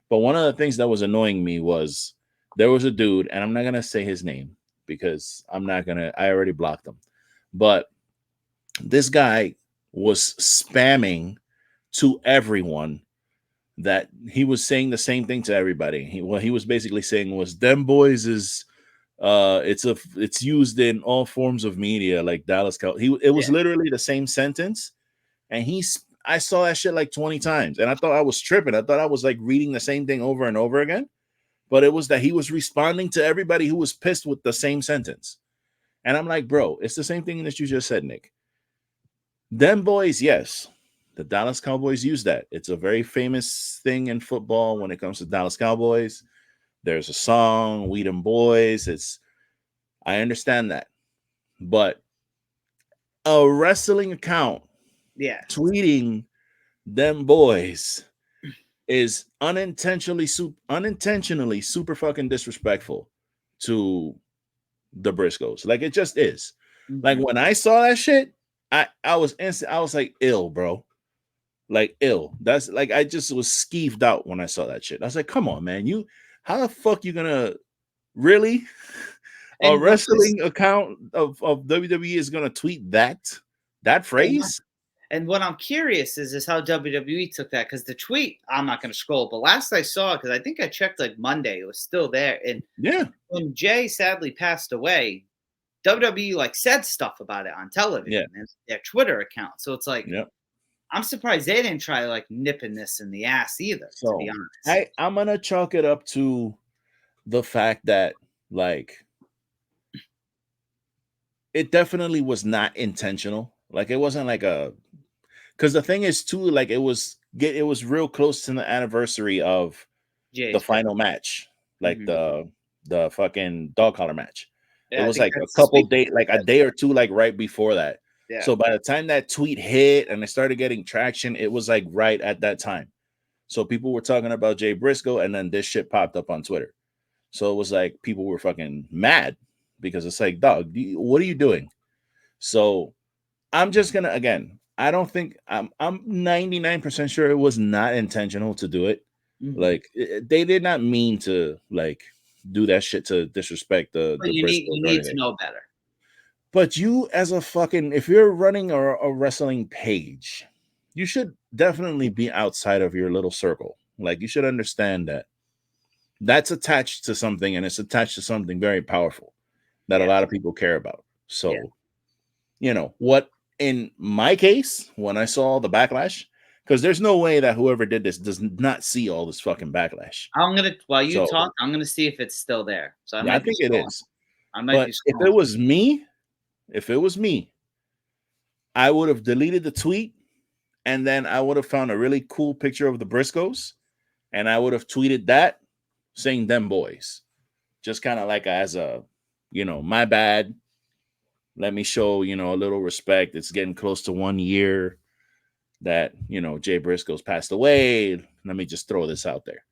But one of the things that was annoying me was there was a dude, and I'm not gonna say his name because I already blocked him. But this guy was spamming to everyone that he was saying the same thing to everybody. What he was basically saying was, them boys is it's used in all forms of media, like Dallas Cow. It was literally the same sentence, and I saw that shit like 20 times, and I thought I was tripping. I thought I was like reading the same thing over and over again, but it was that he was responding to everybody who was pissed with the same sentence. And I'm like, bro, it's the same thing that you just said, Nick. Them boys, yes, the Dallas Cowboys use that. It's a very famous thing in football when it comes to Dallas Cowboys. There's a song, We Them Boys. I understand that. But a wrestling account tweeting them boys is unintentionally super fucking disrespectful to the Briscoes. Like, it just is. Like, when I saw that shit, I was like, ill, bro. Like, ill. That's like, I just was skeeved out when I saw that shit. I was like, come on, man. How the fuck you gonna really a wrestling account of WWE is gonna tweet that phrase? And what I'm curious is how WWE took that, because the tweet, I'm not going to scroll, but last I saw, because I think I checked like Monday, it was still there. And when Jay sadly passed away, WWE like said stuff about it on television and their Twitter account. So it's like, I'm surprised they didn't try like nipping this in the ass either, to be So honest. I'm gonna chalk it up to the fact that like it definitely was not intentional. Like it wasn't like a because the thing is too, like it was real close to the anniversary of the Jay's death. final match, like Mhm. the fucking dog collar match. It Yeah, I was think like a that's this couple week. day, like a day or two, like right before that. Yeah. So by the time that tweet hit and it started getting traction, it was like right at that time. So people were talking about Jay Briscoe, and then this shit popped up on Twitter. So it was like people were fucking mad because it's like, dog, what are you doing? So I'm just gonna again. I don't think I'm 99% sure it was not intentional to do it. Mhm. Like they did not mean to like do that shit to disrespect But the Briscoes you or need to anything. know better. But you as a fucking if you're running a wrestling page, you should definitely be outside of your little circle. Like you should understand that that's attached to something and it's attached to something very powerful that a Yeah. lot of people care about. Yeah. So what in my case, when I saw the backlash, because there's no way that whoever did this does not see all this fucking backlash. I'm gonna while you So talk, I'm gonna see if it's still there. So I yeah, I might be think it scrolling. is. I might be But scrolling. if it was me, I would have deleted the tweet and then I would have found a really cool picture of the Briscoes and I would have tweeted that saying them boys. Just kind of like as a, my bad. Let me show, a little respect. It's getting close to 1 year that Jay Briscoe's passed away. Let me just throw this out there.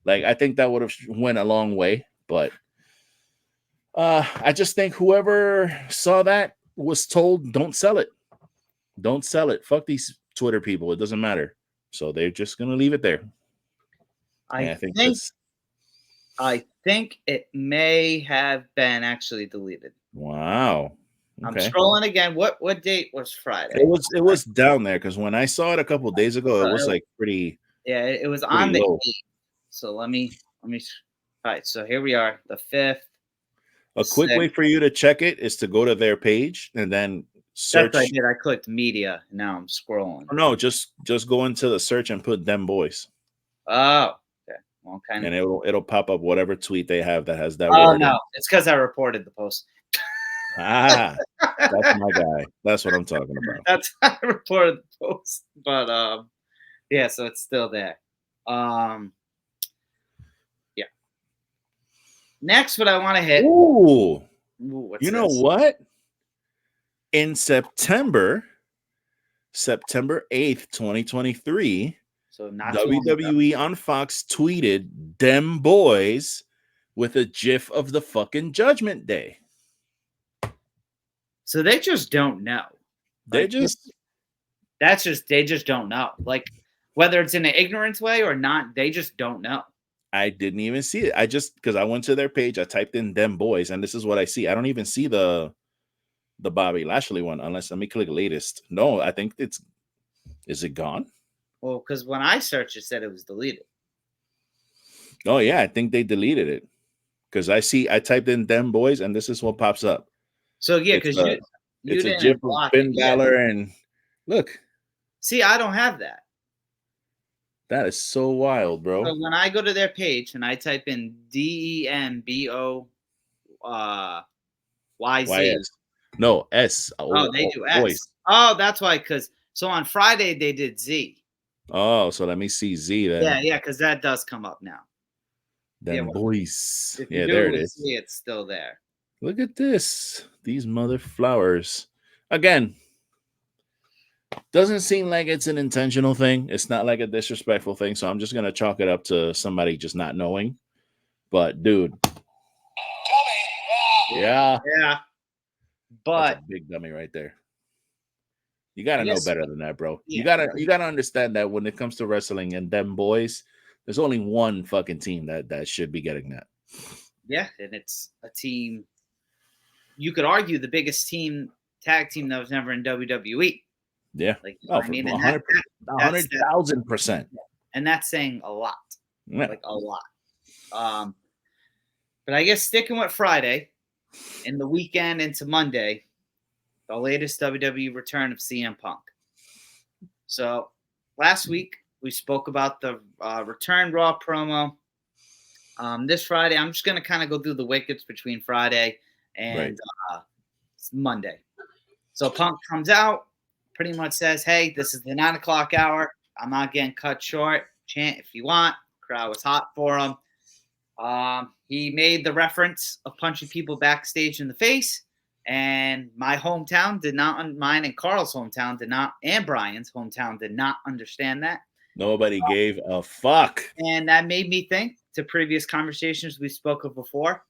Like I think that would have went a long way, but I just think whoever saw that was told don't sell it. Don't sell it. Fuck these Twitter people. It doesn't matter. So they're just gonna leave it there. And I I think think that's I think it may have been actually deleted. wow. I'm Okay. scrolling again. What date was Friday? It was down there because when I saw it a couple days ago, it was like Yeah, it was pretty on the low. 8th. So let me. All right, so here we are, the 5th, the A quick 6th. way for you to check it is to go to their page and then That's what I search. did. I clicked media. Now I'm scrolling. Oh, no, just go into the search and put them boys, Oh, okay. Well, kind of. and it'll pop up whatever tweet they have that has that Oh word no, in. it's because I reported the post. Ah, that's my guy. That's what I'm talking about. That's I reported the post. But yeah, so it's still there. Um, yeah. Next, what I want to hit. Ooh, Ooh, what's you know this? what? In September 8th, 2023, So not too long ago. WWE on Fox tweeted "Dem boys" with a GIF of the fucking Judgment Day. So they just don't know. They're Like just they just don't know. Like whether it's in an ignorant way or not, they just don't know. I didn't even see it. I just because I went to their page, I typed in "them boys," and this is what I see. I don't even see the Bobby Lashley one unless let me click latest. No, I think is it gone? Well, because when I searched, it said it was deleted. Oh yeah, I think they deleted it because I typed in "them boys" and this is what pops up. So yeah, It's because a you GIF didn't of block it. Finn Yeah. Balor and look, See, I don't have that. that is so wild, bro. So when I go to their page and I type in DEMBO YZ. YS. No, S. Oh, they do Voice. S. Oh, that's why. Because so on Friday they did Z. Oh, so let me see Z then. Yeah, because that does come up now. Yeah, Them well, boys. if you Yeah, do there it it with is. Z, it's still there. Look at this. These mother flowers. Again, doesn't seem like it's an intentional thing. It's not like a disrespectful thing. So I'm just gonna chalk it up to somebody just not knowing. But dude, yeah, Yeah, that's a but big dummy right there. You gotta know yes, better than that, bro. yeah, You gotta understand that when it comes to wrestling and them boys, there's only one fucking team that should be getting that. yeah, and it's a team. You could argue the biggest tag team that was never in WWE. Yeah. Like, you know Oh, what I for mean, and 100,000%. and that's saying a lot, Yeah. like a lot. But I guess sticking with Friday and the weekend into Monday, the latest WWE return of CM Punk. So last week we spoke about the return Raw promo. This Friday, I'm just gonna kind of go through the wickets between Friday and Monday. So Punk comes out, pretty much says, "Hey, this is the 9 o'clock hour. I'm not getting cut short. Chant if you want." Crowd was hot for him. He made the reference of punching people backstage in the face, and my hometown did not, mine and Carl's hometown did not, and Brian's hometown did not understand that. Nobody gave a fuck. And that made me think to previous conversations we spoke of before,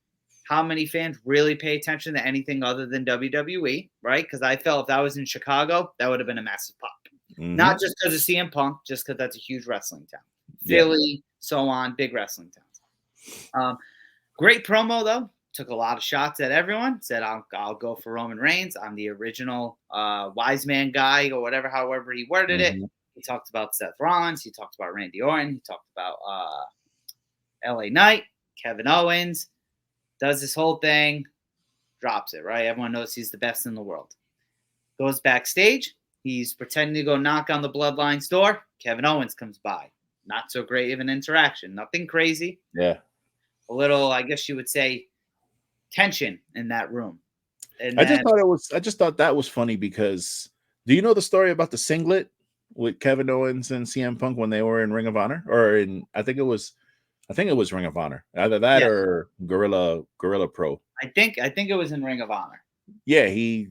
how many fans really pay attention to anything other than WWE, right? Because I felt if that was in Chicago, that would have been a massive pop. Mhm. Not just because of CM Punk, just because that's a huge wrestling town. Philly, so on, big wrestling towns. Great promo, though. Took a lot of shots at everyone. Said, I'll go for Roman Reigns. I'm the original wise man guy, or whatever, however he worded it. He talked about Seth Rollins. He talked about Randy Orton. He talked about LA Knight, Kevin Owens. Does this whole thing, drops it, right? Everyone knows he's the best in the world. Goes backstage. He's pretending to go knock on the Bloodline's door. Kevin Owens comes by. Not so great of an interaction. Nothing crazy. Yeah. A little, I guess you would say, tension in that room. And I just thought that was funny because do you know the story about the singlet with Kevin Owens and CM Punk when they were in Ring of Honor? Or in I think it was Ring of Honor. Either that or Gorilla Pro. I think it was in Ring of Honor. Yeah, he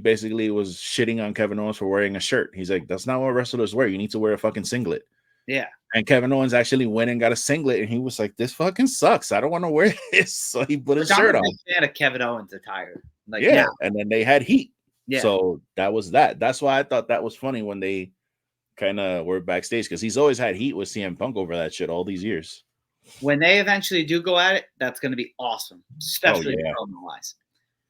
basically was shitting on Kevin Owens for wearing a shirt. He's like, that's not what wrestlers wear. You need to wear a fucking singlet. Yeah. And Kevin Owens actually went and got a singlet, and he was like, this fucking sucks. I don't want to wear this. So he put his shirt on. I'm a fan of Kevin Owens attire. Like, yeah. And then they had heat. Yeah. So that was that. That's why I thought that was funny when they kind of were backstage, because he's always had heat with CM Punk over that shit all these years. When they eventually do go at it, that's going to be awesome, especially promo-wise.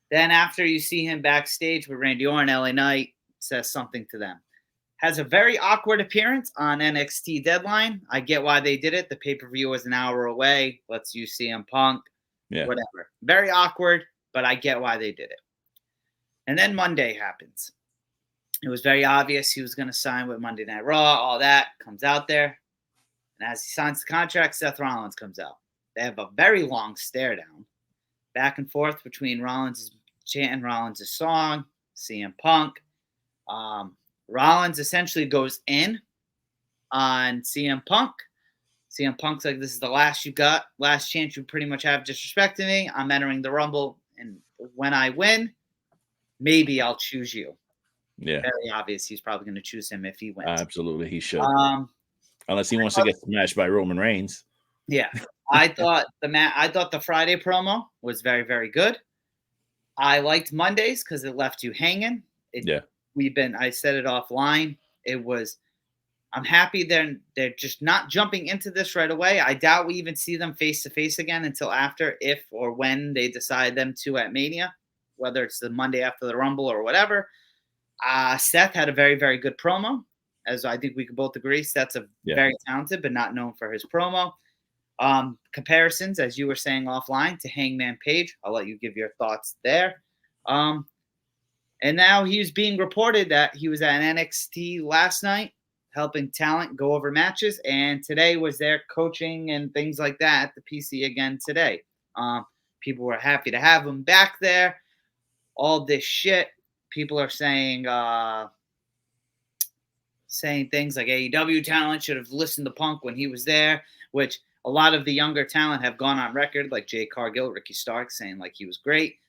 Then after you see him backstage with Randy Orton, LA Knight says something to them. Has a very awkward appearance on NXT Deadline. I get why they did it. The pay-per-view was an hour away. Let's use CM Punk. Yeah. Whatever. Very awkward, but I get why they did it. And then Monday happens. It was very obvious he was going to sign with Monday Night Raw. All that comes out there. And as he signs the contract, Seth Rollins comes out. They have a very long stare down, back and forth between Rollins chanting Rollins' song, CM Punk. Rollins essentially goes in on CM Punk. CM Punk's like, this is the last you got, last chance you pretty much have disrespecting me. I'm entering the Rumble, and when I win, maybe I'll choose you. Yeah. Very obvious he's probably going to choose him if he wins. Absolutely, he should. Unless he wants to get smashed by Roman Reigns. Yeah. I thought the Friday promo was very, very good. I liked Mondays because it left you hanging. I said it offline. I'm happy they're just not jumping into this right away. I doubt we even see them face to face again until after, if or when they decide them to at Mania, whether it's the Monday after the Rumble or whatever. Seth had a very, very good promo. As I think we can both agree, Seth's very talented, but not known for his promo. Comparisons, as you were saying offline, to Hangman Page. I'll let you give your thoughts there. And now he's being reported that he was at NXT last night, helping talent go over matches, and today was there coaching and things like that at the PC again today. People were happy to have him back there. All this shit. People are saying things like AEW talent should have listened to Punk when he was there, which a lot of the younger talent have gone on record, like Jay Cargill, Ricky Stark, saying like he was great.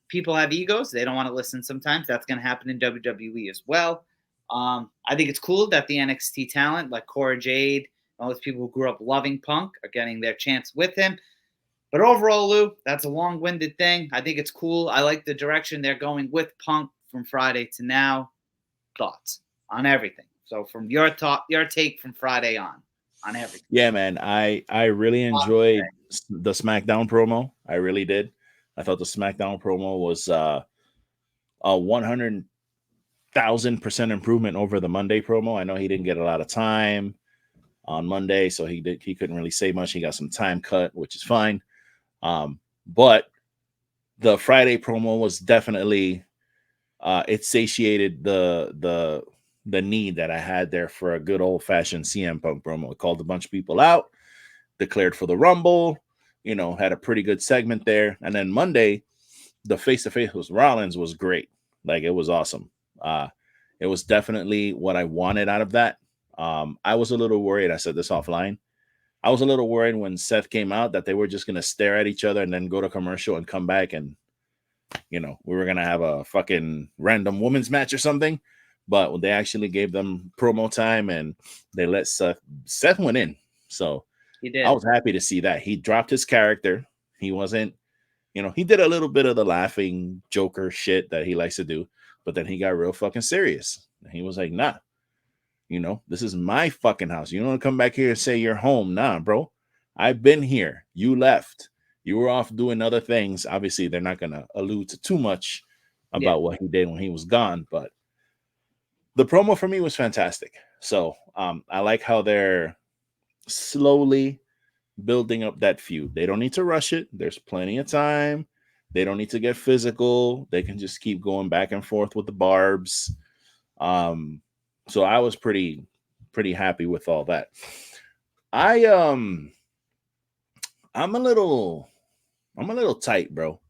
People have egos. They don't want to listen sometimes. That's going to happen in WWE as well. I think it's cool that the NXT talent, like Cora Jade, all those people who grew up loving Punk, are getting their chance with him. But overall, Lou, that's a long-winded thing. I think it's cool. I like the direction they're going with Punk from Friday to now. Thoughts on everything. So from your take from Friday on everything. Yeah, man. I really enjoyed the SmackDown promo. I really did. I thought the SmackDown promo was a 100,000% improvement over the Monday promo. I know he didn't get a lot of time on Monday, so he couldn't really say much. He got some time cut, which is fine. But the Friday promo was definitely it satiated the the need that I had there for a good old fashioned CM Punk promo. It called a bunch of people out, declared for the Rumble, had a pretty good segment there. And then Monday, the face to face with Rollins was great. Like, it was awesome. It was definitely what I wanted out of that. I was a little worried. I said this offline. I was a little worried when Seth came out that they were just going to stare at each other and then go to commercial and come back and, we were going to have a fucking random women's match or something. But they actually gave them promo time and they let Seth went in. So He did. I was happy to see that. He dropped his character. He wasn't, he did a little bit of the laughing Joker shit that he likes to do, but then he got real fucking serious. He was like, nah, this is my fucking house. You don't want to come back here and say you're home. Nah, bro. I've been here. You left. You were off doing other things. Obviously, they're not going to allude to too much about what he did when he was gone, but the promo for me was fantastic. So I like how they're slowly building up that feud. They don't need to rush it. There's plenty of time. They don't need to get physical. They can just keep going back and forth with the barbs. So I was pretty happy with all that. I'm a little tight, bro.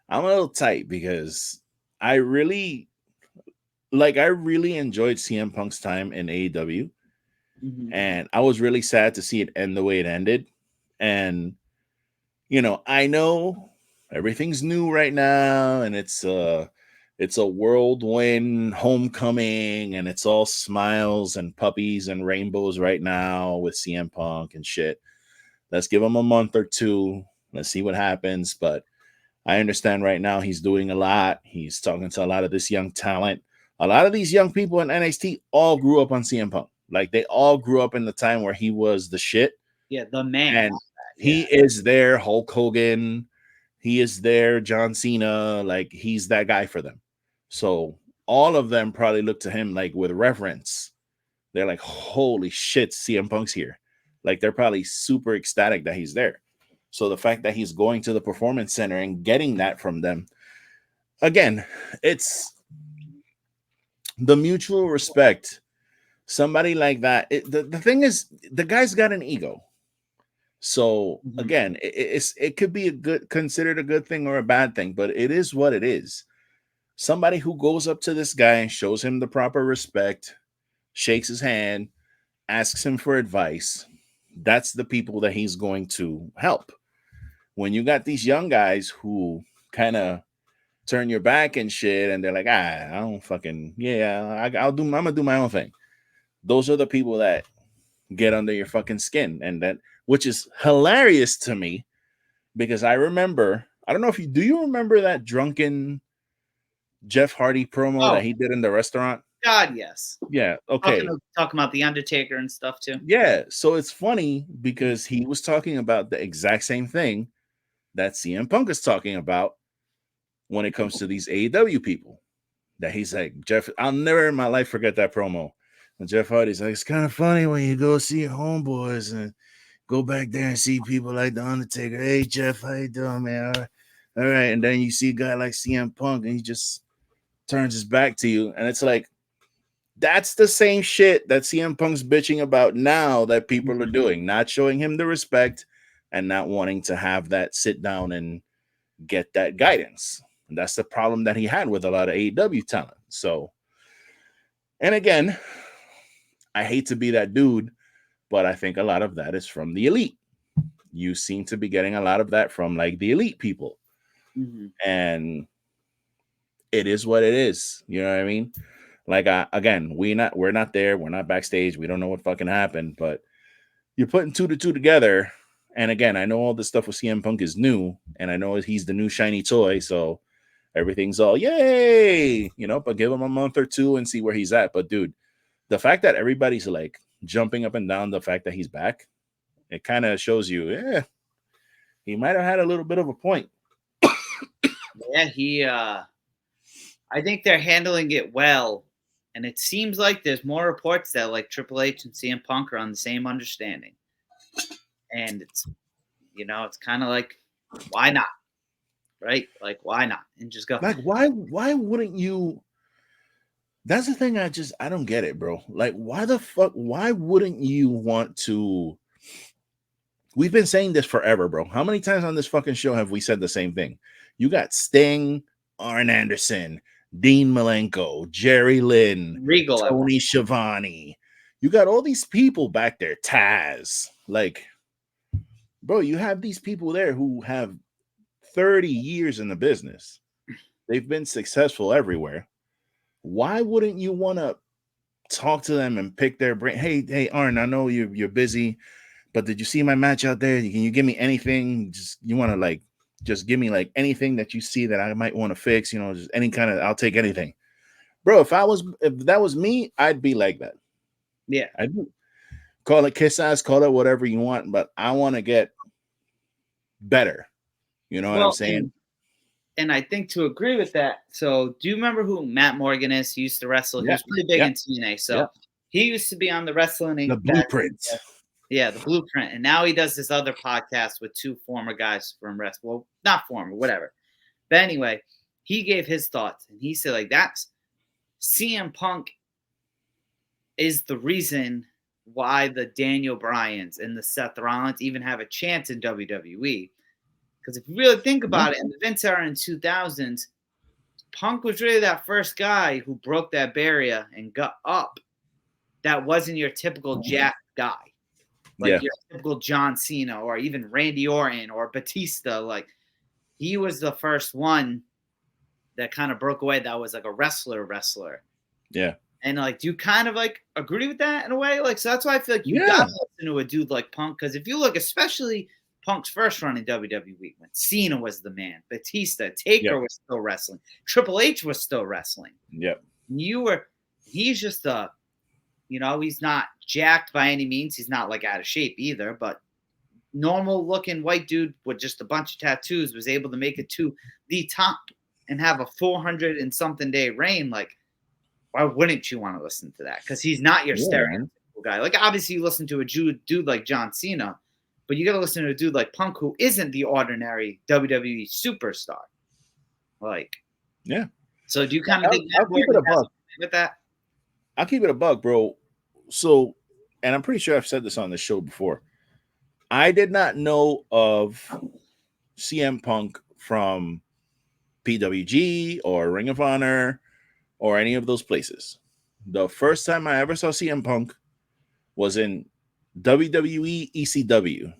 I'm a little tight because I really enjoyed CM Punk's time in AEW. Mm-hmm. And I was really sad to see it end the way it ended. And I know everything's new right now, and it's a whirlwind homecoming, and it's all smiles and puppies and rainbows right now with CM Punk and shit. Let's give him a month or two. Let's see what happens. But I understand right now he's doing a lot. He's talking to a lot of this young talent. A lot of these young people in NXT all grew up on CM Punk. Like, they all grew up in the time where he was the shit. Yeah, the man. And he is there, Hulk Hogan. He is there, John Cena. Like, he's that guy for them. So all of them probably look to him like with reverence. They're like, holy shit, CM Punk's here. Like, they're probably super ecstatic that he's there. So the fact that he's going to the Performance Center and getting that from them, again, it's the mutual respect. Somebody like that. The thing is, the guy's got an ego. So again, it could be considered a good thing or a bad thing, but it is what it is. Somebody who goes up to this guy, shows him the proper respect, shakes his hand, asks him for advice. That's the people that he's going to help. When you got these young guys who kind of turn your back and shit, and they're like, I don't fucking, I'm gonna do my own thing. Those are the people that get under your fucking skin, and that, which is hilarious to me, because I remember, I don't know if do you remember that drunken Jeff Hardy promo that he did in the restaurant? God, yes. Yeah. Okay. Talking about the Undertaker and stuff too. Yeah. So it's funny because he was talking about the exact same thing that CM Punk is talking about when it comes to these AEW people. That he's like, Jeff, I'll never in my life forget that promo. And Jeff Hardy's like, it's kind of funny when you go see your homeboys and go back there and see people like the Undertaker. Hey, Jeff, how you doing, man? All right. And then you see a guy like CM Punk and he just turns his back to you. And it's like, that's the same shit that CM Punk's bitching about now that people are doing, not showing him the respect and not wanting to have that sit down and get that guidance. And that's the problem that he had with a lot of AEW talent. So, and again, I hate to be that dude, but I think a lot of that is from the elite. You seem to be getting a lot of that from like the elite people. And it is what it is. You know what I mean? Like, again, we're not there. We're not backstage. We don't know what fucking happened, but you're putting 2 to 2 together. And again, I know all this stuff with CM Punk is new, and I know he's the new shiny toy. So everything's all yay, but give him a month or two and see where he's at. But dude, the fact that everybody's like jumping up and down the fact that he's back, it kind of shows you, he might have had a little bit of a point. Yeah, I think they're handling it well. And it seems like there's more reports that like Triple H and CM Punk are on the same understanding. And it's, it's kind of like, why not? Right? Like, why not? And just go. Like, why wouldn't you? That's the thing. I don't get it, bro. Like, why the fuck? Why wouldn't you want to? We've been saying this forever, bro. How many times on this fucking show have we said the same thing? You got Sting, Arn Anderson, Dean Malenko, Jerry Lynn, Regal. Tony Schiavone. You got all these people back there. Taz. Like, bro, you have these people there who have 30 years in the business. They've been successful everywhere. Why wouldn't you want to talk to them and pick their brain? Hey, Arn, I know you're busy, but did you see my match out there? Can you give me anything? You want to just give me like anything that you see that I might want to fix, just any kind of, I'll take anything. Bro, if that was me, I'd be like that. Yeah. I'd call it kiss ass, call it whatever you want, but I want to get better. You know what I'm saying? And I think to agree with that, so do you remember who Matt Morgan is? He used to wrestle. Yeah. He was pretty big in TNA. So he used to be on the Wrestling. The Blueprint. Yeah, the Blueprint. And now he does this other podcast with two former guys from wrestling. Well, not former, whatever. But anyway, he gave his thoughts. And he said, like, that's CM Punk is the reason why the Daniel Bryans and the Seth Rollins even have a chance in WWE. Because if you really think about it, in the Vince era in 2000s, Punk was really that first guy who broke that barrier and got up. That wasn't your typical Jack guy. Like your typical John Cena or even Randy Orton or Batista. Like, he was the first one that kind of broke away that was like a wrestler. Yeah. And like, do you kind of like agree with that in a way? Like, so that's why I feel like you got to listen to a dude like Punk. Because if you look, especially Punk's first run in WWE, when Cena was the man, Batista, Taker was still wrestling, Triple H was still wrestling. Yep. He's just he's not jacked by any means. He's not like out of shape either, but normal looking white dude with just a bunch of tattoos was able to make it to the top and have a 400 and something day reign. Like, why wouldn't you want to listen to that? Because he's not your stereotypical guy. Like, obviously you listen to a dude like John Cena, but you got to listen to a dude like Punk who isn't the ordinary WWE superstar. Like, yeah. So do you kind of think I'll keep it a buck with that? I'll keep it a buck, bro. So, and I'm pretty sure I've said this on the show before. I did not know of CM Punk from PWG or Ring of Honor or any of those places. The first time I ever saw CM Punk was in WWE ECW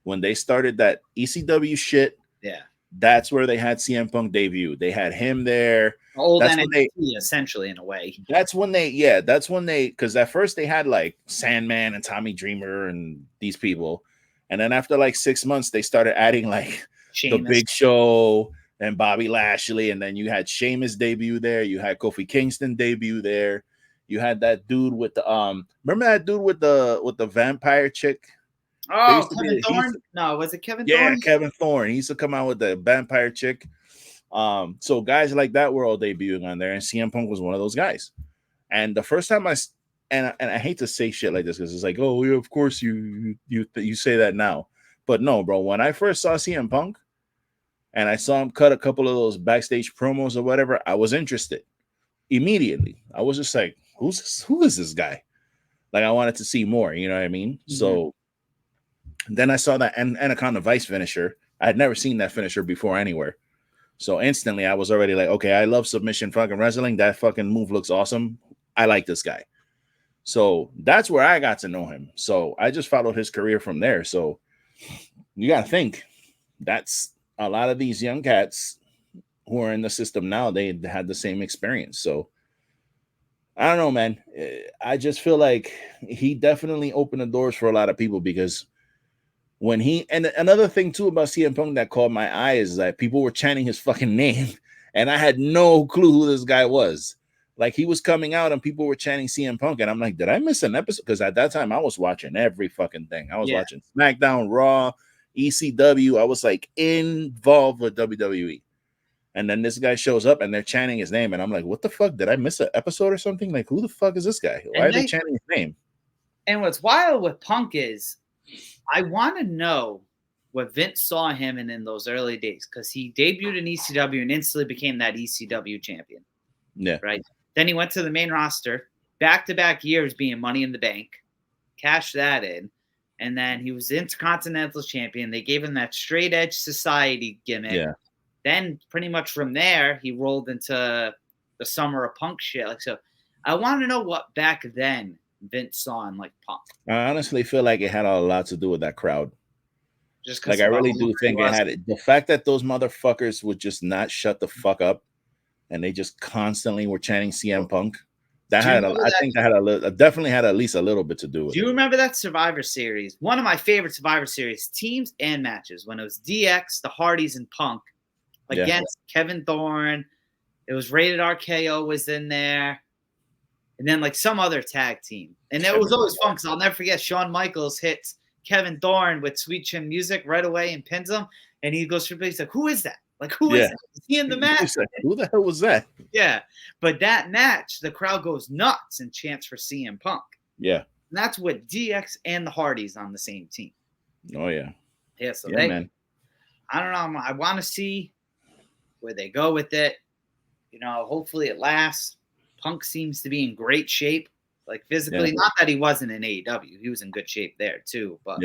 when they started that ECW shit. Yeah, that's where they had CM Punk debut. They had him there. Old NXT, essentially, in a way. That's when they, because at first they had like Sandman and Tommy Dreamer and these people, and then after like 6 months they started adding like the Big Show and Bobby Lashley, and then you had Sheamus debut there. You had Kofi Kingston debut there. You had that dude with the remember that dude with the vampire chick? Oh, Kevin Thorne? No, was it Kevin Thorne? Yeah, Kevin Thorne. He used to come out with the vampire chick. So guys like that were all debuting on there, and CM Punk was one of those guys. And the first time I hate to say shit like this because it's like, oh, yeah, of course you say that now, but no, bro. When I first saw CM Punk, and I saw him cut a couple of those backstage promos or whatever, I was interested immediately. I was just like, who is this guy? Like, I wanted to see more. You know what I mean? Mm-hmm. So then I saw that Anaconda Vice finisher. I had never seen that finisher before anywhere. So instantly I was already like, okay, I love submission fucking wrestling. That fucking move looks awesome. I like this guy. So that's where I got to know him. So I just followed his career from there. So you got to think that's a lot of these young cats who are in the system now. They had the same experience. So I don't know, man. I just feel like he definitely opened the doors for a lot of people because when and another thing too about CM Punk that caught my eye is that people were chanting his fucking name and I had no clue who this guy was. Like, he was coming out and people were chanting CM Punk and I'm like, did I miss an episode? Because at that time I was watching every fucking thing. I was watching SmackDown, Raw, ECW. I was like involved with WWE. And then this guy shows up and they're chanting his name and I'm like, what the fuck? Did I miss an episode or something? Like, who the fuck is this guy? Why are they chanting his name? And what's wild with Punk is I want to know what Vince saw him in those early days, because he debuted in ECW and instantly became that ECW champion. Yeah. Right. Then he went to the main roster, back-to-back years being Money in the Bank, cashed that in, and then he was Intercontinental Champion. They gave him that straight edge society gimmick. Yeah. Then pretty much from there, he rolled into the Summer of Punk shit. Like, so I want to know what back then Vince saw in like Punk. I honestly feel like it had a lot to do with that crowd. Just like I really do think it had it. The fact that those motherfuckers would just not shut the fuck up, and they just constantly were chanting CM Punk. That had, I think that had definitely had at least a little bit to do with it. Do you remember that Survivor Series? One of my favorite Survivor Series teams and matches when it was DX, the Hardys, and Punk against Kevin Thorne. It was Rated RKO was in there, and then like some other tag team. And it was always fun because I'll never forget Shawn Michaels hits Kevin Thorne with Sweet Chin Music right away and pins him, and he goes through. He's like, "Who is that? Like, who is that? Is he in the match? Like, who the hell was that?" Yeah, but that match, the crowd goes nuts and chants for CM Punk. Yeah, and that's what DX and the Hardys on the same team. Oh yeah, yeah. So man. I don't know. I want to see where they go with it. You know, hopefully it lasts. Punk seems to be in great shape, like physically. Not that he wasn't in AEW; he was in good shape there too. But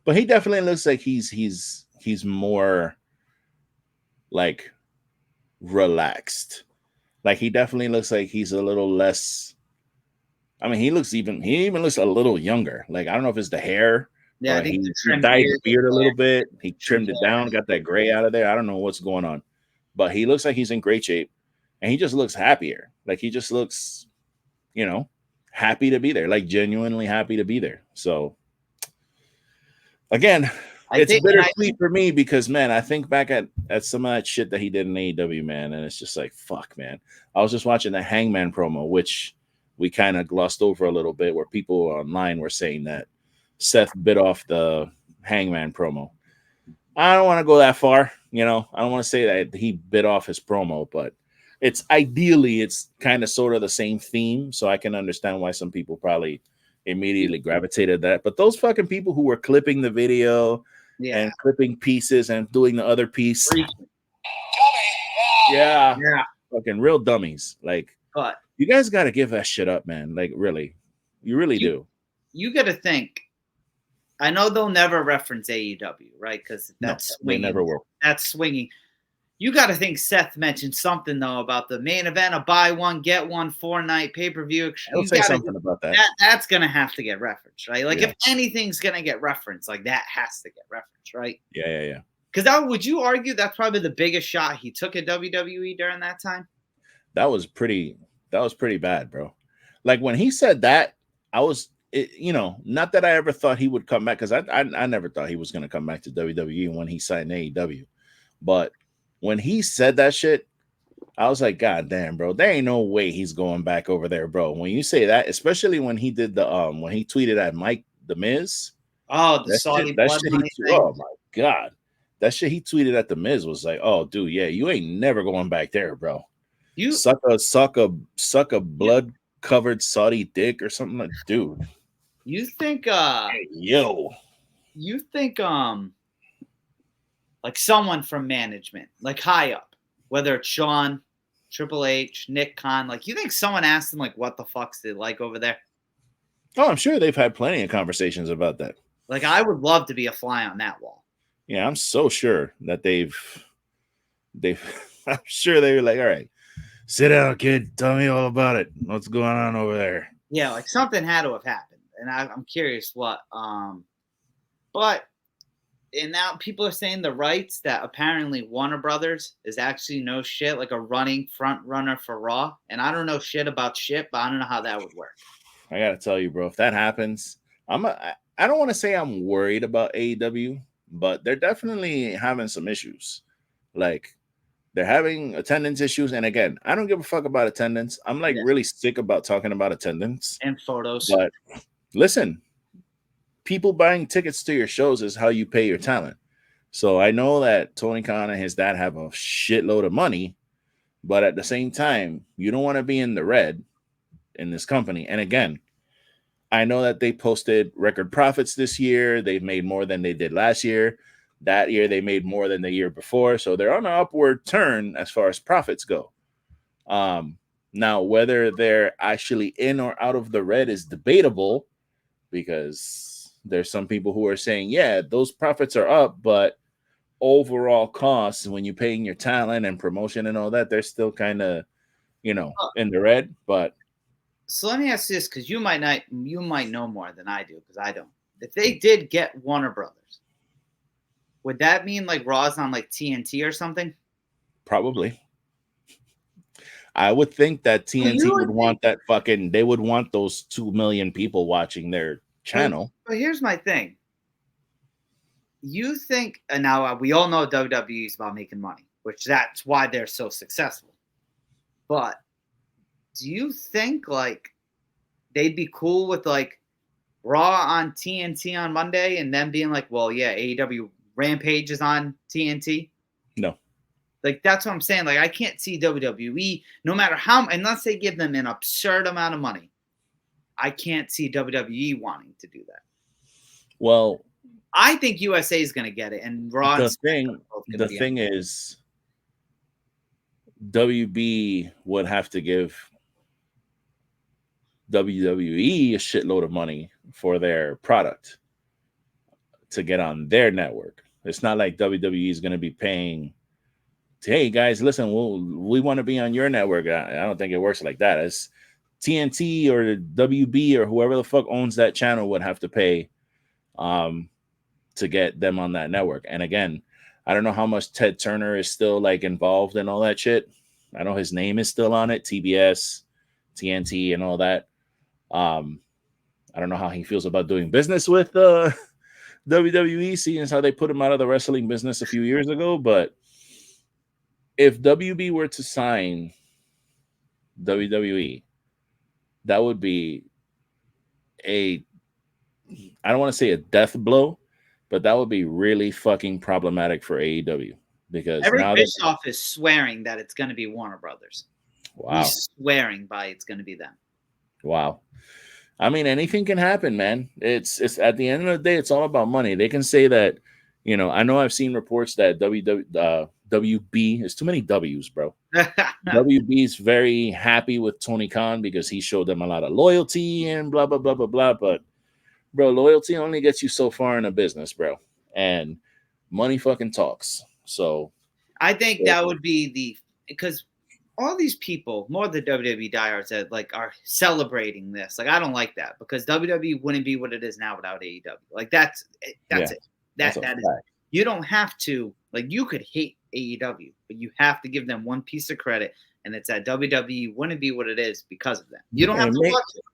but he definitely looks like he's more like relaxed. Like he definitely looks like he's a little less. I mean, he even looks a little younger. Like I don't know if it's the hair. Yeah, he dyed the beard a little bit. He trimmed it down, got that gray out of there. I don't know what's going on, but he looks like he's in great shape, and he just looks happier. Like he just looks, happy to be there. Like genuinely happy to be there. So again, it's bittersweet for me because, man, I think back at some of that shit that he did in AEW, man, and it's just like, fuck, man. I was just watching the Hangman promo, which we kind of glossed over a little bit, where people online were saying that Seth bit off the Hangman promo. I don't want to go that far, I don't want to say that he bit off his promo, but it's kind of sort of the same theme, so I can understand why some people probably immediately gravitated that. But those fucking people who were clipping the video and clipping pieces and doing the other piece, fucking real dummies. Like, but you guys got to give that shit up, man. Like, really, you really do. You got to think. I know they'll never reference AEW, right? Because that's swinging. They never will. That's swinging. You got to think Seth mentioned something, though, about the main event, a buy one, get one, 4-night pay-per-view. He'll say something about that. That's going to have to get referenced, right? Like, if anything's going to get referenced, like, that has to get referenced, right? Yeah. Because would you argue that's probably the biggest shot he took at WWE during that time? That was pretty bad, bro. Like, when he said that, not that I ever thought he would come back, because I never thought he was going to come back to WWE when he signed AEW. But when he said that shit, I was like, God damn, bro, there ain't no way he's going back over there, bro. When you say that, especially when he did when he tweeted at Mike the Miz. Oh, the Saudi blood money thing. Oh my God. That shit he tweeted at the Miz was like, oh, dude, yeah, you ain't never going back there, bro. You suck a blood covered Saudi dick or something, like, dude. You think you think like someone from management, like high up, whether it's Sean, Triple H, Nick Khan, like, you think someone asked them, like, what the fuck's they like over there? Oh, I'm sure they've had plenty of conversations about that. Like, I would love to be a fly on that wall. Yeah, I'm so sure that they've I'm sure they were like, all right, sit down, kid. Tell me all about it. What's going on over there? Yeah, like something had to have happened. And I'm curious what. But and now people are saying the rights that apparently Warner Brothers is actually no shit, like a running front runner for Raw. And I don't know shit about shit, but I don't know how that would work. I gotta tell you, bro, if that happens, I don't want to say I'm worried about AEW, but they're definitely having some issues. Like, they're having attendance issues. And again, I don't give a fuck about attendance. I'm like really sick about talking about attendance and photos. But listen, people buying tickets to your shows is how you pay your talent. So I know that Tony Khan and his dad have a shitload of money, but at the same time, you don't want to be in the red in this company. And again, I know that they posted record profits this year. They've made more than they did last year. That year, they made more than the year before. So they're on an upward turn as far as profits go. Now, whether they're actually in or out of the red is debatable, because there's some people who are saying, yeah, those profits are up, but overall costs, when you're paying your talent and promotion and all that, they're still kind of, in the red. But So let me ask you this, because you might know more than I do, because I don't. If they did get Warner Brothers, would that mean like Raw's on like TNT or something? probably. I would think that TNT would want that fucking, they would want those 2 million people watching their channel. But here's my thing. You think, and now we all know WWE is about making money, which that's why they're so successful. But do you think like they'd be cool with like Raw on TNT on Monday and then being like, well, yeah, AEW Rampage is on TNT? No. Like, that's what I'm saying. Like, I can't see WWE, no matter how, unless they give them an absurd amount of money, I can't see WWE wanting to do that. Well, I think USA is going to get it, and Raw. The thing is, WB would have to give WWE a shitload of money for their product to get on their network. It's not like WWE is going to be paying, hey guys, listen, we want to be on your network. I don't think it works like that. As TNT or WB or whoever the fuck owns that channel would have to pay to get them on that network. And again, I don't know how much Ted Turner is still like involved in all that shit. I know his name is still on it, TBS, TNT, and all that. I don't know how he feels about doing business with WWE, seeing as how they put him out of the wrestling business a few years ago. But if WB were to sign WWE, that would be I don't want to say a death blow, but that would be really fucking problematic for AEW, because Eric now Bischoff is swearing that it's going to be Warner Brothers. Wow. He's swearing by it's going to be them. Wow. I mean, anything can happen, man. It's at the end of the day, it's all about money. They can say that, I know I've seen reports that WB is too many W's, bro. WB is very happy with Tony Khan because he showed them a lot of loyalty and blah, blah, blah, blah, blah. But, bro, loyalty only gets you so far in a business, bro. And money fucking talks. So I think that would be because all these people, more the WWE diehards that like are celebrating this. Like, I don't like that, because WWE wouldn't be what it is now without AEW. Like, that's it. That is. You don't have to, like, you could hate AEW, but you have to give them one piece of credit, and it's that WWE wouldn't be what it is because of them. You don't have to watch it.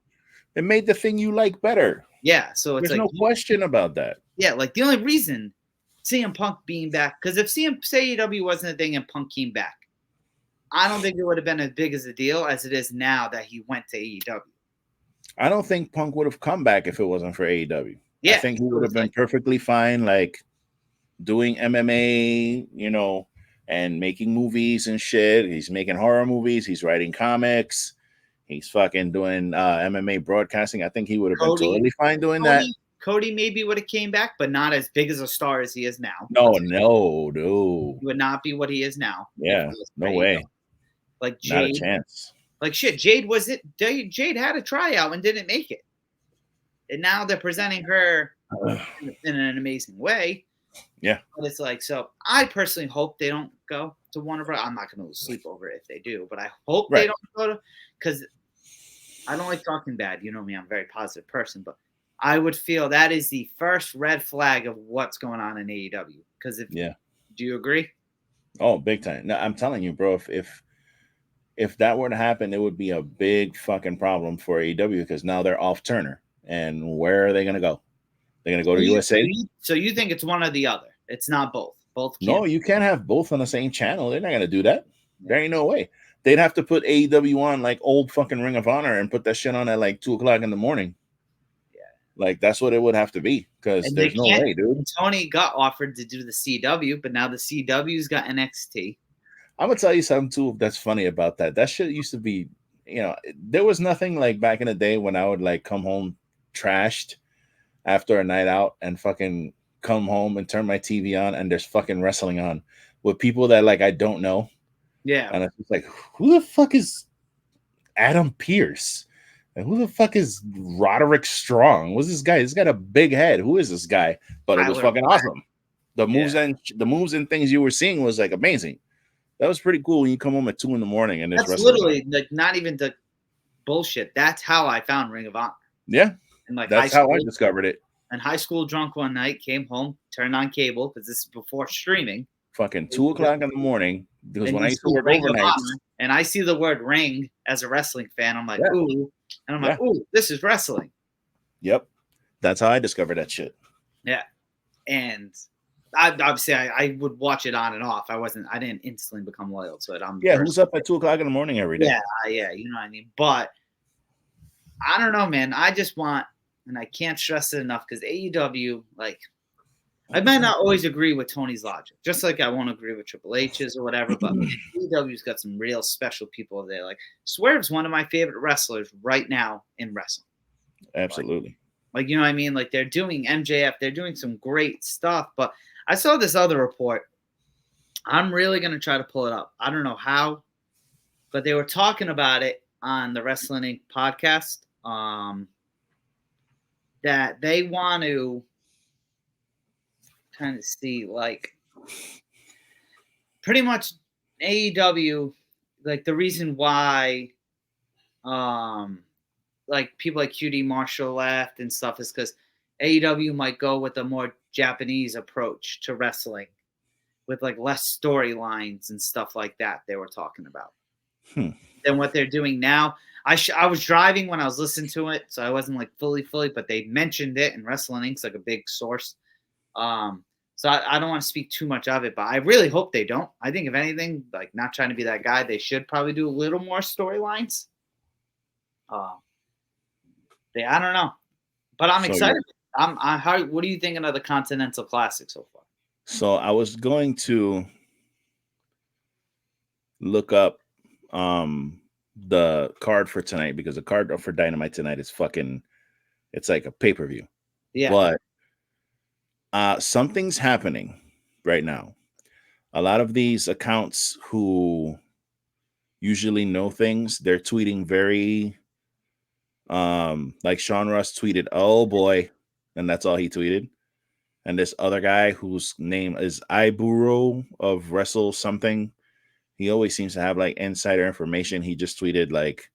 It made the thing you like better. Yeah, so it's there's no question about that. Yeah, like the only reason CM Punk being back, because if AEW wasn't a thing and Punk came back, I don't think it would have been as big as a deal as it is now that he went to AEW. I don't think Punk would have come back if it wasn't for AEW. Yeah, I think he would have been perfectly fine, like doing MMA, and making movies and shit. He's making horror movies. He's writing comics. He's fucking doing MMA broadcasting. I think he would have been totally fine doing that. Cody maybe would have came back, but not as big as a star as he is now. No, dude. He would not be what he is now. Yeah, no way. Like Jade, not a chance. Like shit, Jade Jade had a tryout and didn't make it, and now they're presenting her in an amazing way. Yeah, but it's like, so I personally hope they don't go to Warner Bros. I'm not going to lose sleep over it if they do, but I hope they don't go to, because I don't like talking bad. You know me, I'm a very positive person, but I would feel that is the first red flag of what's going on in AEW. Because do you agree? Oh, big time. No, I'm telling you, bro. If that were to happen, it would be a big fucking problem for AEW, because now they're off Turner, and where are they going to go? They're going to go to USA. So you think it's one or the other? It's not both. Both. No, you can't have both on the same channel. They're not going to do that. There ain't no way. They'd have to put AEW on like old fucking Ring of Honor and put that shit on at like 2:00 in the morning. Yeah, like that's what it would have to be, because there's no way, dude. Tony got offered to do the CW, but now the CW's got NXT. I'm gonna tell you something too that's funny about that. That shit used to be, there was nothing like back in the day when I would like come home trashed after a night out and fucking come home and turn my TV on and there's fucking wrestling on with people that like I don't know. Yeah. And it's just like, who the fuck is Adam Pearce. And who the fuck is Roderick Strong? What's this guy? He's got a big head. Who is this guy? But it was fucking awesome. The moves and things you were seeing was like amazing. That was pretty cool when you come home at 2 a.m. and there's that's literally like not even the bullshit. That's how I found Ring of Honor. Yeah. And like that's how I discovered it. And high school drunk one night, came home, turned on cable because this is before streaming. Fucking 2 o'clock in the morning. Because when I used to work overnight, and I see the word ring as a wrestling fan, I'm like, ooh. And I'm like, ooh, this is wrestling. Yep. That's how I discovered that shit. Yeah. And obviously I would watch it on and off. I didn't instantly become loyal to it. Who's up at 2 o'clock in the morning every day? Yeah, you know what I mean? But I don't know, man. I just want, and I can't stress it enough, because AEW, like, I might not always agree with Tony's logic, just like I won't agree with Triple H's or whatever, but AEW's got some real special people there. Like, Swerve's one of my favorite wrestlers right now in wrestling. Absolutely. Like, you know what I mean? Like, they're doing MJF, they're doing some great stuff, but I saw this other report. I'm really going to try to pull it up. I don't know how, but they were talking about it on the Wrestling Inc. podcast, that they want to kind of see, like, pretty much AEW, like, the reason why like people like QT Marshall left and stuff is because AEW might go with a more Japanese approach to wrestling with like less storylines and stuff like that they were talking about than what they're doing now. I was driving when I was listening to it, so I wasn't like fully, but they mentioned it, and Wrestling Inc.'s like a big source. So I don't want to speak too much of it, but I really hope they don't. I think if anything, like, not trying to be that guy, they should probably do a little more storylines. I don't know, but I'm excited. What are you thinking of the Continental Classic so far? So I was going to look up the card for tonight, because the card for Dynamite tonight is it's like a pay-per-view. Yeah. But something's happening right now. A lot of these accounts who usually know things, they're tweeting very like Sean Ross tweeted, "Oh boy," and that's all he tweeted. And this other guy whose name is Iburo of Wrestle something, he always seems to have like insider information. He just tweeted like,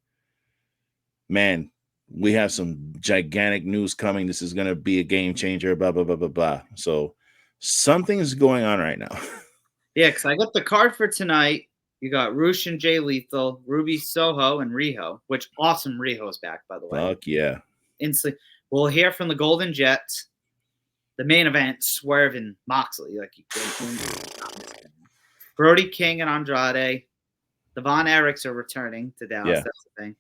"Man, we have some gigantic news coming. This is going to be a game changer, blah, blah, blah, blah, blah." So something's going on right now. Yeah, because I got the card for tonight. You got Roosh and Jay Lethal, Ruby Soho, and Riho, which awesome Riho's back, by the way. Fuck yeah. Instantly. We'll hear from the Golden Jets. The main event, Swerve and Moxley. Like, Brody King and Andrade. The Von Erichs are returning to Dallas. Yeah. That's the thing.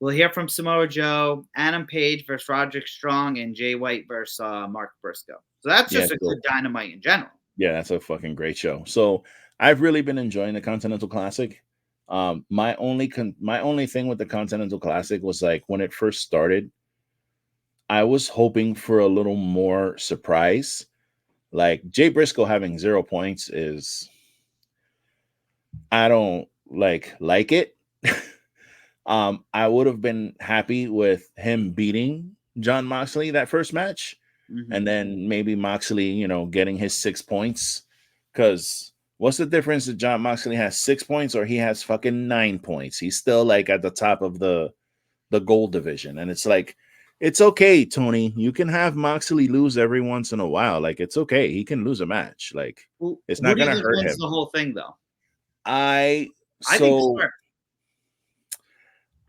We'll hear from Samoa Joe, Adam Page versus Roderick Strong, and Jay White versus Mark Briscoe. So that's just a good Dynamite in general. Yeah, that's a fucking great show. So I've really been enjoying the Continental Classic. My only thing with the Continental Classic was like when it first started, I was hoping for a little more surprise. Like Jay Briscoe having 0 points is, I don't like it. I would have been happy with him beating Jon Moxley that first match. And then maybe Moxley, getting his 6 points. Because what's the difference if Jon Moxley has 6 points or he has fucking 9 points? He's still like at the top of the gold division. And it's like, it's okay, Tony. You can have Moxley lose every once in a while. Like, it's okay. He can lose a match. Like, it's not going to hurt him. The whole thing, though. I think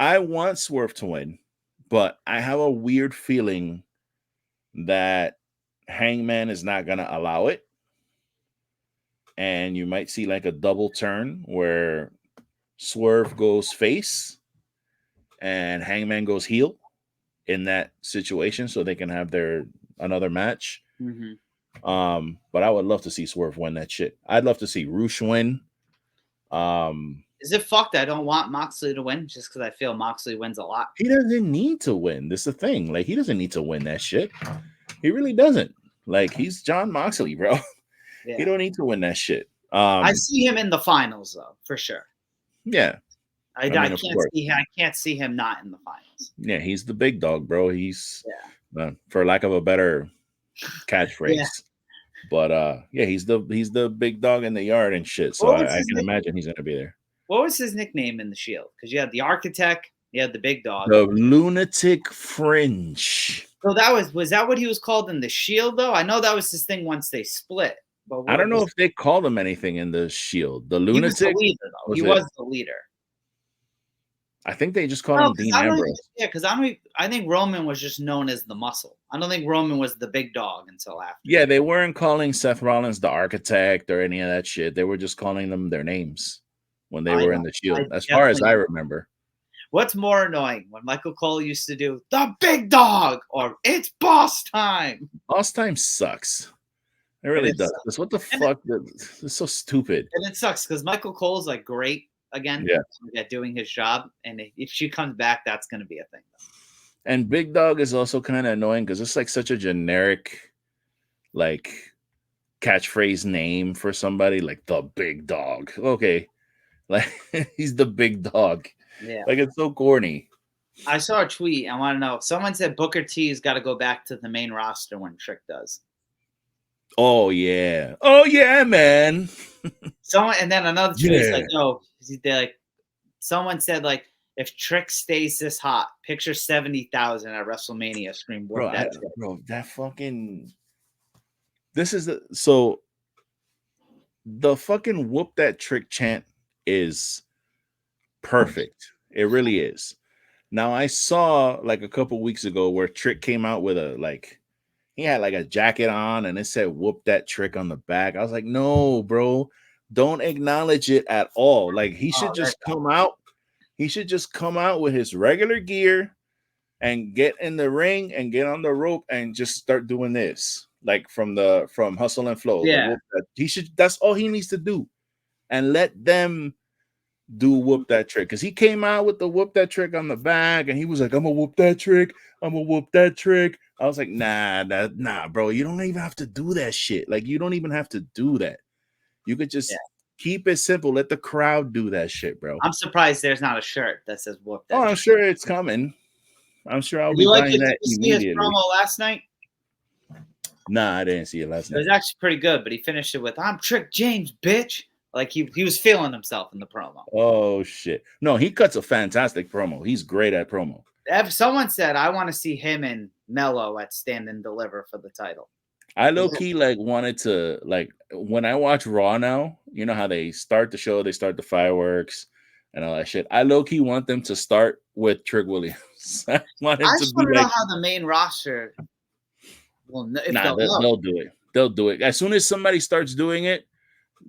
I want Swerve to win, but I have a weird feeling that Hangman is not going to allow it. And you might see like a double turn where Swerve goes face and Hangman goes heel in that situation, so they can have another match. But I would love to see Swerve win that shit. I'd love to see Roosh win. Is it fucked? I don't want Moxley to win just because I feel Moxley wins a lot. He doesn't need to win. This is the thing. Like, he doesn't need to win that shit. He really doesn't. Like, he's Jon Moxley, bro. He don't need to win that shit. I see him in the finals, though, for sure. Yeah. I I mean, of course. I can't see him not in the finals. Yeah, he's the big dog, bro. He's, Yeah. for lack of a better catchphrase. Yeah. But yeah, he's the big dog in the yard and shit. So I can imagine he's gonna be there. What was his nickname in the Shield? Because you had the Architect, you had the Big Dog, the Lunatic Fringe. So was that what he was called in the Shield though? I know that was his thing once they split. But I don't know if they called him anything in the Shield. The Lunatic. He was the leader though. He was the leader. I think they just called him Dean Ambrose. Because I think Roman was just known as the Muscle. I don't think Roman was the Big Dog until after. Yeah, they weren't calling Seth Rollins the Architect or any of that shit. They were just calling them their names when they were in the Shield, as far as I remember. What's more annoying, when Michael Cole used to do the Big Dog or it's boss time? Boss time sucks. It really does. What the fuck? It's so stupid. And it sucks because Michael Cole's like great again at doing his job. And if she comes back, that's going to be a thing. And Big Dog is also kind of annoying because it's like such a generic, like, catchphrase name for somebody, like the Big Dog. Okay. Like, he's the big dog. Yeah. Like, it's so corny. I saw a tweet. I want to know. Someone said Booker T's got to go back to the main roster when Trick does. Oh, yeah. Oh, yeah, man. And then another tweet is like, oh, they're like, someone said, like, if Trick stays this hot, picture 70,000 at WrestleMania. Scream, bro, that fucking. This is the fucking whoop that Trick chant is perfect. It really is. Now, I saw like a couple weeks ago where Trick came out with he had like a jacket on and it said whoop that Trick on the back. I was like, no, bro, don't acknowledge it at all. Like, he should just come out. He should just come out with his regular gear and get in the ring and get on the rope and just start doing this. Like from Hustle and Flow. Yeah. That's all he needs to do. And let them do whoop that Trick. Because he came out with the whoop that Trick on the back and he was like, I'm gonna whoop that Trick. I'm gonna whoop that Trick. I was like, nah, bro. You don't even have to do that shit. Like, you don't even have to do that. You could just keep it simple. Let the crowd do that shit, bro. I'm surprised there's not a shirt that says whoop that. Oh, I'm sure it's coming. I'm sure I'll be buying that immediately. Did you see his promo last night? Nah, I didn't see it last night. It was actually pretty good, but he finished it with, I'm Trick James, bitch. Like, he was feeling himself in the promo. Oh, shit. No, he cuts a fantastic promo. He's great at promo. If someone said, I want to see him and Mello at Stand and Deliver for the title. I low-key, wanted to, when I watch Raw now, you know how they start the show, they start the fireworks and all that shit. I low-key want them to start with Trick Williams. I want him to be know how the main roster will. They'll do it. They'll do it. As soon as somebody starts doing it,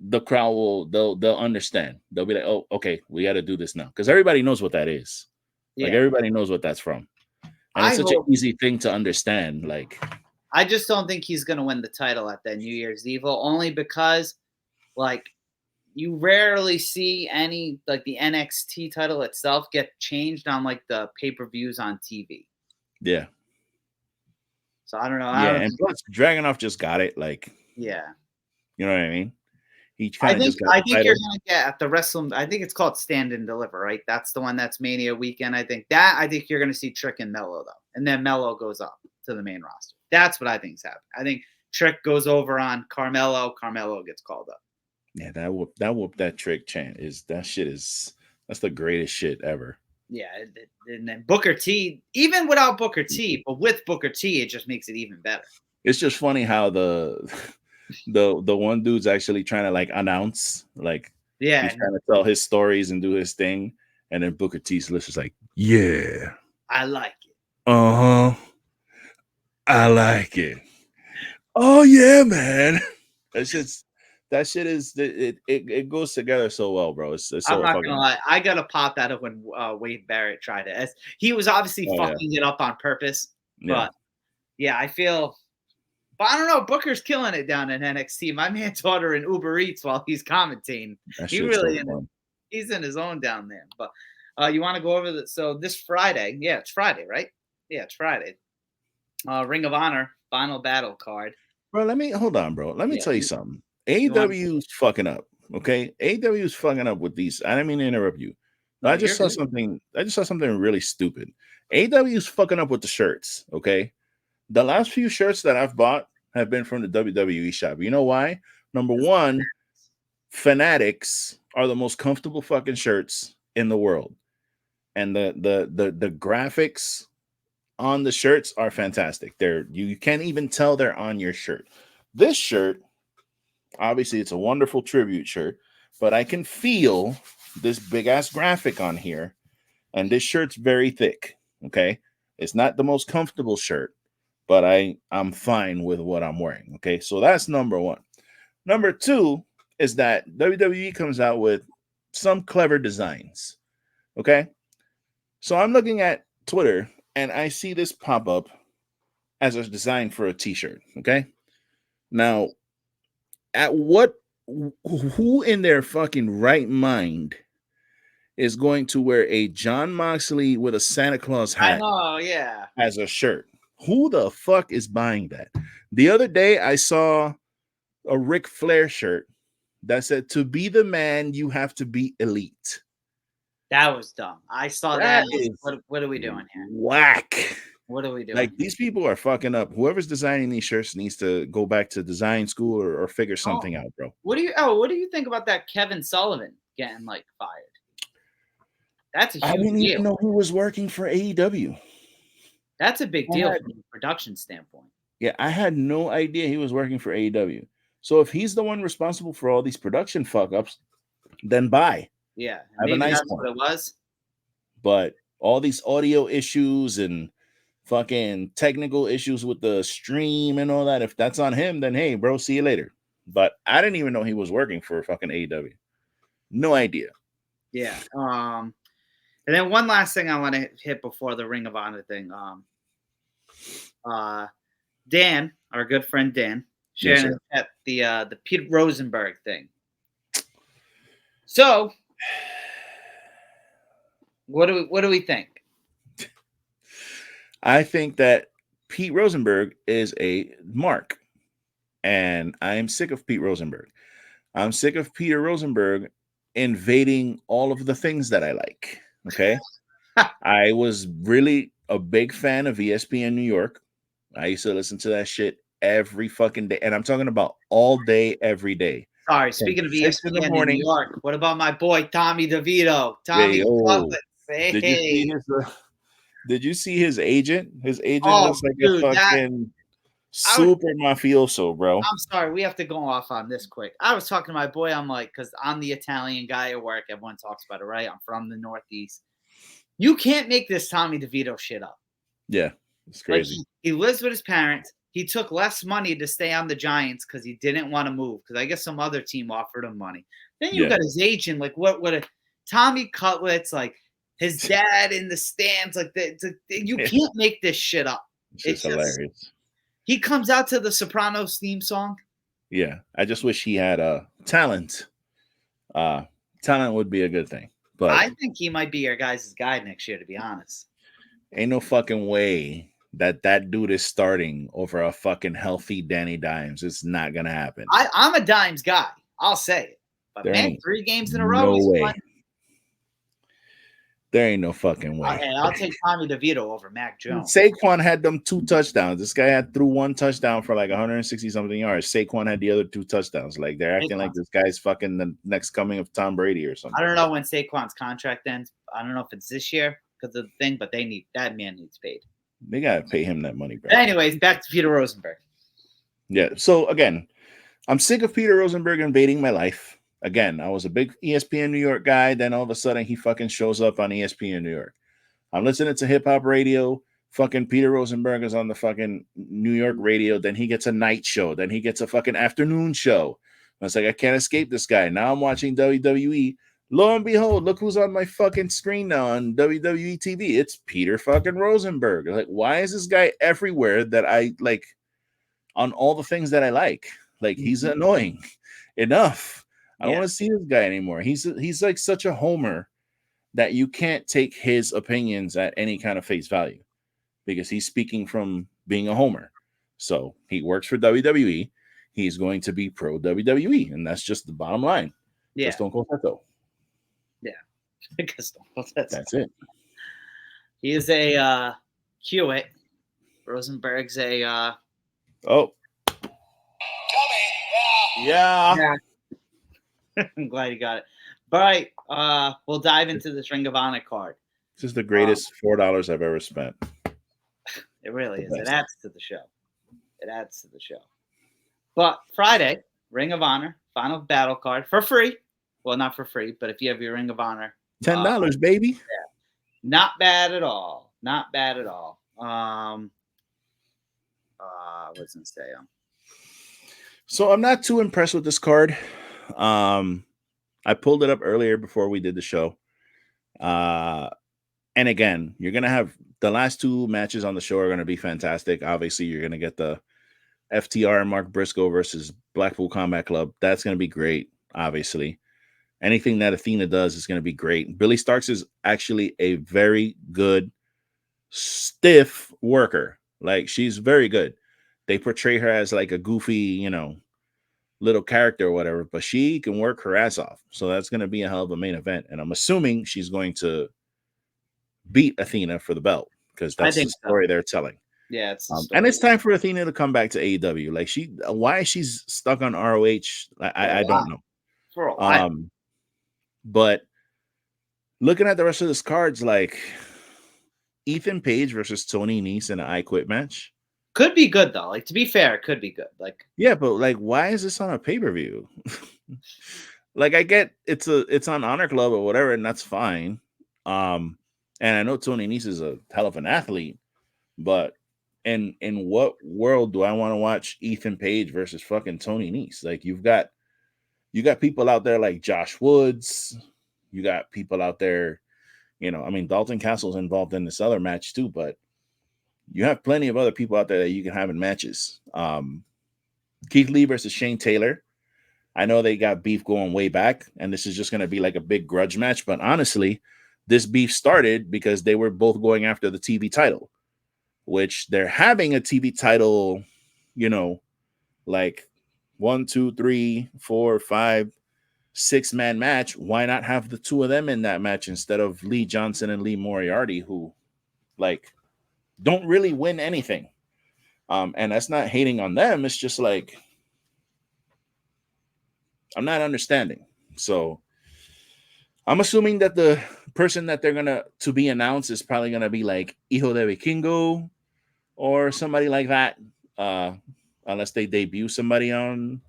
the crowd they'll understand. They'll be like, oh, okay, we got to do this now. Because everybody knows what that is. Yeah. Like, everybody knows what that's from. And it's such an easy thing to understand. Like, I just don't think he's going to win the title at that New Year's Evil, only because, like, you rarely see any, like, the NXT title itself get changed on, like, the pay-per-views on TV. Yeah. So I don't know. And plus, Dragunov just got it. Like, yeah. You know what I mean? I think you're going to get at the Wrestling. I think it's called Stand and Deliver, right? That's the one that's Mania weekend. I think you're going to see Trick and Mello, though. And then Mello goes up to the main roster. That's what I think's happening. I think Trick goes over on Carmelo. Carmelo gets called up. Yeah, that Trick chant that's the greatest shit ever. Yeah, and then Booker T, even without Booker T, but with Booker T, it just makes it even better. It's just funny how the one dude's actually trying to announce, he's trying to tell his stories and do his thing, and then Booker T's list is like, yeah, I like it. I like it. Oh yeah, man. That shit is it goes together so well, bro. It's so I'm not gonna lie. I got a pop out of when Wade Barrett tried it. He was obviously fucking it up on purpose. But I feel. But I don't know. Booker's killing it down in NXT. My man's ordering Uber Eats while he's commentating. He's in his own down there. But you want to go over that? So this Friday, it's Friday, right? Yeah, it's Friday. Ring of Honor Final Battle card. Bro, let me tell you something. AEW's fucking up. Okay, AEW's fucking up with these. I didn't mean to interrupt you. I just saw something. I just saw something really stupid. AEW is fucking up with the shirts. Okay, the last few shirts that I've bought have been from the WWE shop. You know why? Number one, Fanatics are the most comfortable fucking shirts in the world, and the graphics on the shirts are fantastic. You can't even tell they're on your shirt. This shirt, obviously, it's a wonderful tribute shirt, but I can feel this big ass graphic on here, and this shirt's very thick. Okay, it's not the most comfortable shirt, but I'm fine with what I'm wearing. Okay, so that's number one. Number two is that WWE comes out with some clever designs. Okay, so I'm looking at Twitter and I see this pop up as a design for a T-shirt. Okay, now at what who in their fucking right mind is going to wear a John Moxley with a Santa Claus hat as a shirt? Who the fuck is buying that? The other day I saw a Ric Flair shirt that said, "To be the man, you have to be elite." That was dumb. I saw that. What are we doing here? Whack. What are we doing? Like, these people are fucking up. Whoever's designing these shirts needs to go back to design school or figure something out, bro. What do you think about that Kevin Sullivan getting like fired? That's a huge I didn't deal. even know he was working for AEW. That's a big deal from a production standpoint. Yeah, I had no idea he was working for AEW. So if he's the one responsible for all these production fuck ups, then bye. Yeah, have a nice that's one. what it was. But all these audio issues and fucking technical issues with the stream and all that, if that's on him, then hey, bro, see you later. But I didn't even know he was working for fucking AEW. No idea. Yeah. And then one last thing I want to hit before the Ring of Honor thing. Dan, our good friend Dan, sharing at the Pete Rosenberg thing. So, what do we think? I think that Pete Rosenberg is a mark, and I'm sick of Pete Rosenberg. I'm sick of Peter Rosenberg invading all of the things that I like. Okay. I was really a big fan of ESPN New York. I used to listen to that shit every fucking day. And I'm talking about all day, every day. Sorry, speaking of ESPN in New York, what about my boy Tommy DeVito? Tommy Cutlets. Hey. Did you see his agent? His agent looks like a fucking super mafioso, bro. I'm sorry, we have to go off on this quick. I was talking to my boy. I'm like, because I'm the Italian guy at work. Everyone talks about it, right? I'm from the Northeast. You can't make this Tommy DeVito shit up. Yeah, it's crazy. Like, he lives with his parents. He took less money to stay on the Giants because he didn't want to move, because I guess some other team offered him money. Then you got his agent, like what a Tommy Cutlets, like his dad in the stands, like you can't make this shit up. It's hilarious. He comes out to the Sopranos theme song. Yeah, I just wish he had talent. Talent would be a good thing. But I think he might be your guys' guy next year, to be honest. Ain't no fucking way that dude is starting over a fucking healthy Danny Dimes. It's not gonna happen. I'm a Dimes guy. I'll say it. But man, 3 games in a row. No way. There ain't no fucking way. And I'll take Tommy DeVito over Mac Jones. Saquon had them 2 touchdowns. This guy threw 1 touchdown for like 160 something yards. Saquon had the other 2 touchdowns. Like, they're acting like this guy's fucking the next coming of Tom Brady or something. I don't know when Saquon's contract ends. I don't know if it's this year because of the thing, but that man needs paid. They gotta pay him that money, bro. But anyways, back to Peter Rosenberg. Yeah. So again, I'm sick of Peter Rosenberg invading my life. Again, I was a big ESPN New York guy. Then all of a sudden, he fucking shows up on ESPN New York. I'm listening to hip hop radio. Fucking Peter Rosenberg is on the fucking New York radio. Then he gets a night show. Then he gets a fucking afternoon show. I was like, I can't escape this guy. Now I'm watching WWE. Lo and behold, look who's on my fucking screen now on WWE TV. It's Peter fucking Rosenberg. Like, why is this guy everywhere that I like on all the things that I like? Like, he's annoying. Enough. I don't want to see this guy anymore. He's like such a homer that you can't take his opinions at any kind of face value because he's speaking from being a homer. So he works for WWE. He's going to be pro WWE, and that's just the bottom line. Yeah. Just don't go Feto. Yeah. Because That's it. he is a Hewitt. Rosenberg's a Oh, yeah. I'm glad you got it. But all right, we'll dive into this Ring of Honor card. This is the greatest $4 I've ever spent. It really is. best. It adds to the show. It adds to the show. But Friday, Ring of Honor final battle card for free. Well, not for free, but if you have your Ring of Honor, $10, baby. Yeah, not bad at all. Not bad at all. What's gonna say? So I'm not too impressed with this card. I pulled it up earlier before we did the show. And again, you're gonna have the last two matches on the show are gonna be fantastic. Obviously, you're gonna get the FTR and Mark Briscoe versus Blackpool Combat Club. That's gonna be great. Obviously, anything that Athena does is gonna be great. Billy Starks is actually a very good, stiff worker. Like, she's very good. They portray her as like a goofy, little character or whatever, but she can work her ass off. So that's going to be a hell of a main event. And I'm assuming she's going to beat Athena for the belt because that's the story they're telling. Yeah, it's and it's time for Athena to come back to AEW. Like, why she's stuck on ROH, I don't know. For a while. But looking at the rest of this cards, like Ethan Page versus Tony Nese in an I Quit match. Could be good though. Like, to be fair, it could be good. Like, yeah, but like, why is this on a pay-per-view? Like, I get it's on Honor Club or whatever, and that's fine. And I know Tony Nese is a hell of an athlete, but in what world do I want to watch Ethan Page versus fucking Tony Nese? Like, you got people out there like Josh Woods, you got people out there, I mean, Dalton Castle's involved in this other match too, but you have plenty of other people out there that you can have in matches. Keith Lee versus Shane Taylor. I know they got beef going way back, and this is just going to be like a big grudge match. But honestly, this beef started because they were both going after the TV title, which they're having a TV title, like 1, 2, 3, 4, 5, 6-man match. Why not have the two of them in that match instead of Lee Johnson and Lee Moriarty, who, like, don't really win anything. And that's not hating on them. It's just like, I'm not understanding. So I'm assuming that the person that they're to be announced is probably gonna be like Hijo de Vikingo or somebody like that. Unless they debut somebody on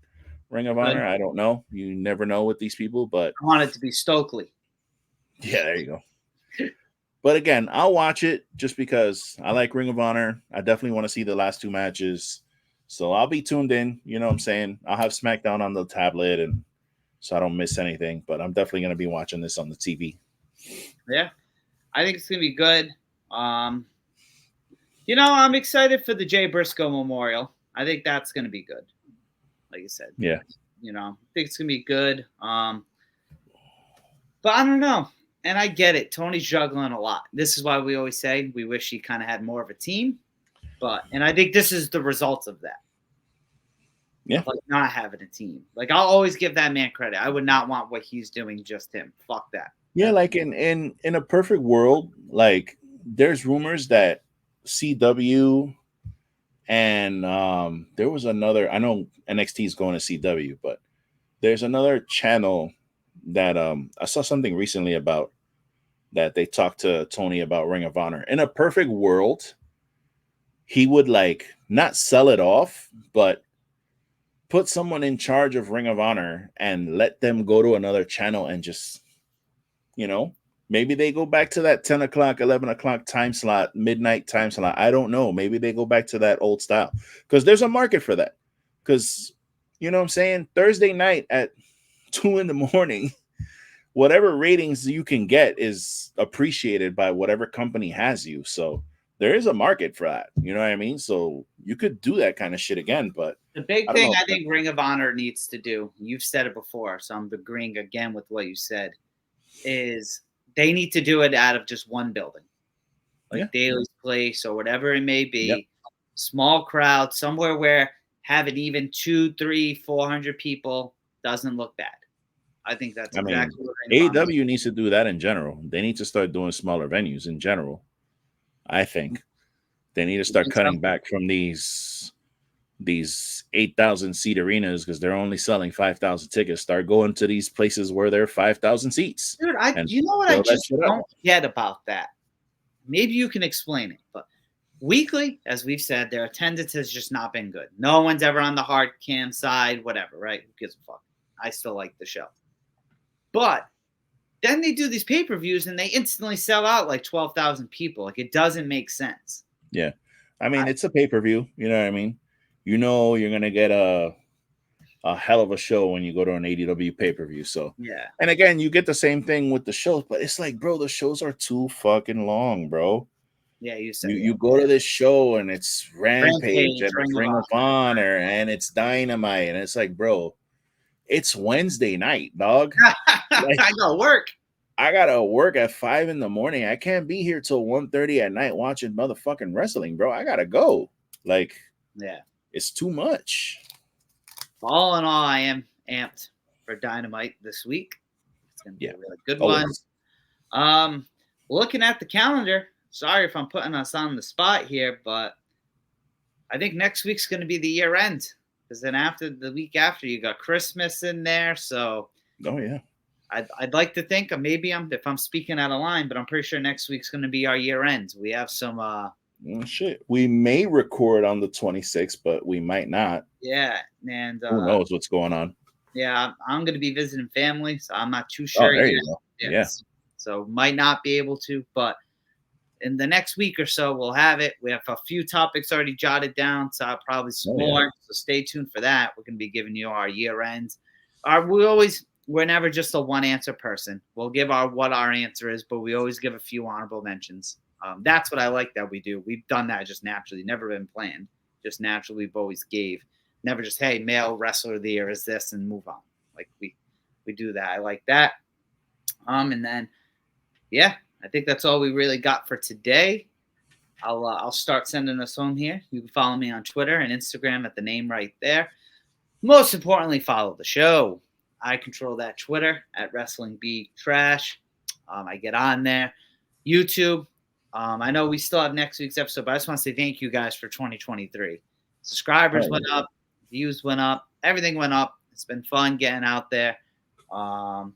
Ring of Honor. I don't know. You never know with these people, but I want it to be Stokely. Yeah, there you go. But again, I'll watch it just because I like Ring of Honor. I definitely want to see the last two matches. So I'll be tuned in. You know what I'm saying? I'll have SmackDown on the tablet, and so I don't miss anything. But I'm definitely going to be watching this on the TV. Yeah, I think it's going to be good. I'm excited for the Jay Briscoe Memorial. I think that's going to be good. Like you said. Yeah. I think it's going to be good. But I don't know. And I get it. Tony's juggling a lot. This is why we always say we wish he kind of had more of a team. And I think this is the result of that. Yeah. Like, not having a team. Like, I'll always give that man credit. I would not want what he's doing just him. Fuck that. Yeah, like in a perfect world, like, there's rumors that CW and there was another, I know NXT is going to CW, but there's another channel that I saw something recently about that they talked to Tony about Ring of Honor. In a perfect world, he would like not sell it off, but put someone in charge of Ring of Honor and let them go to another channel and just, maybe they go back to that 10 o'clock, 11 o'clock time slot, midnight time slot. I don't know. Maybe they go back to that old style because there's a market for that. Because, you know what I'm saying? Thursday night at 2 a.m, whatever ratings you can get is appreciated by whatever company has you. So there is a market for that. You know what I mean? So you could do that kind of shit again. But the big thing I think Ring of Honor needs to do, you've said it before, so I'm agreeing again with what you said, is they need to do it out of just one building. Like Daly's Place or whatever it may be. Yep. Small crowd, somewhere where having even 200, 300, 400 people doesn't look bad. I think that's I mean, exactly what Ring of Honor is. AEW needs to do that in general. They need to start doing smaller venues in general. I think they need to You start think so? cutting back from these 8,000 seat arenas because they're only selling 5,000 tickets. Start going to these places where there are 5,000 seats. Dude, And you know what I fill that just shit up. don't get about that? Maybe you can explain it, but weekly, as we've said, their attendance has just not been good. No one's ever on the hard cam side, whatever, right? Who gives a fuck? I still like the show. But then they do these pay-per-views and they instantly sell out like 12,000 people. Like, it doesn't make sense. Yeah. I mean, it's a pay-per-view. You know what I mean? You know you're going to get a hell of a show when you go to an AEW pay-per-view. So, Yeah. and again, you get the same thing with the shows, but it's like, bro, the shows are too fucking long, bro. Yeah, you said You go to this show and it's Rampage and Ring it's of Ring of Honor and it's Dynamite and it's like, bro, it's Wednesday night, dog. Like, I gotta work. I gotta work at 5 a.m. I can't be here till 1:30 at night watching motherfucking wrestling, bro. I gotta go. Like, Yeah. it's too much. All in all, I am amped for Dynamite this week. It's gonna be a really good one. Looking at the calendar, sorry if I'm putting us on the spot here, but I think next week's gonna be the year end. Because then after the week after, you got Christmas in there. So Oh yeah. I'd like to think maybe if I'm speaking out of line, but I'm pretty sure next week's going to be our year end. We have some shit. We may record on the 26th, but we might not. Yeah, and who knows what's going on? Yeah, I'm going to be visiting family, so I'm not too sure. Oh, there you go. Yeah. So might not be able to, but in the next week or so, we'll have it. We have a few topics already jotted down, so probably some more. So stay tuned for that. We're going to be giving you our year ends. We're never just a one answer person. We'll give what our answer is, but we always give a few honorable mentions. That's what I like that we do. We've done that just naturally, never been planned. Just naturally, we've always gave. Never just, hey, male wrestler of the year is this and move on. Like we do that. I like that. And then, yeah, I think that's all we really got for today. I'll start sending us home here. You can follow me on Twitter and Instagram at the name right there. Most importantly, follow the show. I control that Twitter at wrestlingistrash. I get on there. YouTube. I know we still have next week's episode, but I just want to say thank you guys for 2023. Subscribers went up. Views went up. Everything went up. It's been fun getting out there. So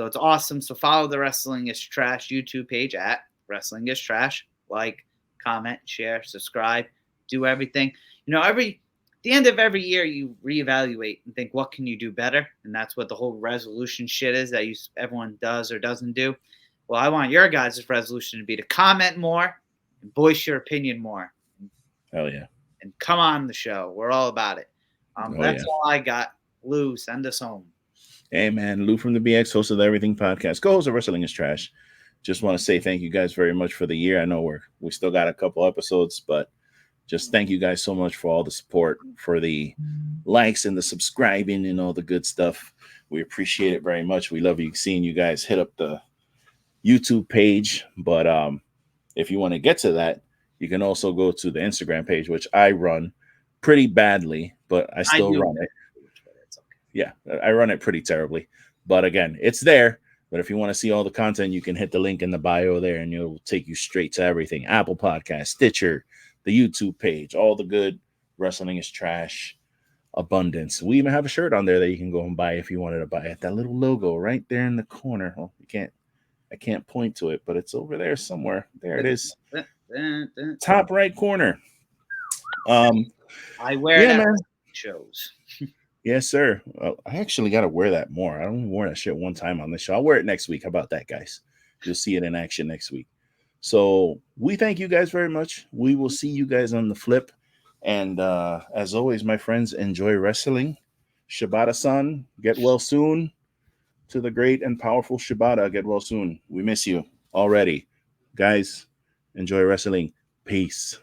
it's awesome. So follow the Wrestling is Trash YouTube page at Wrestling is Trash. Like, comment, share, subscribe, do everything. The end of every year, you reevaluate and think, what can you do better? And that's what the whole resolution shit is that everyone does or doesn't do. Well, I want your guys' resolution to be to comment more and voice your opinion more. Hell yeah. And come on the show. We're all about it. That's all I got. Lou, send us home. Hey, man. Lou from the BX, host of the Everything Podcast. Co-host of Wrestling is Trash. Just want to say thank you guys very much for the year. I know we still got a couple episodes, but just thank you guys so much for all the support, for the likes and the subscribing and all the good stuff. We appreciate it very much. We love seeing you guys hit up the YouTube page. But if you want to get to that, you can also go to the Instagram page, which I run pretty badly, but I still run it. Yeah, I run it pretty terribly. But again, it's there. But if you want to see all the content, you can hit the link in the bio there, and it'll take you straight to everything. Apple Podcast, Stitcher, the YouTube page, all the good Wrestling is Trash abundance. We even have a shirt on there that you can go and buy if you wanted to buy it. That little logo right there in the corner. Oh, I can't point to it, but it's over there somewhere. There it is. Top right corner. I wear that man. Shows. Yes, sir. I actually got to wear that more. I don't wear that shit one time on the show. I'll wear it next week. How about that, guys? You'll see it in action next week. So we thank you guys very much. We will see you guys on the flip. And as always, my friends, enjoy wrestling. Shibata-san, get well soon. To the great and powerful Shibata, get well soon. We miss you already. Guys, enjoy wrestling. Peace.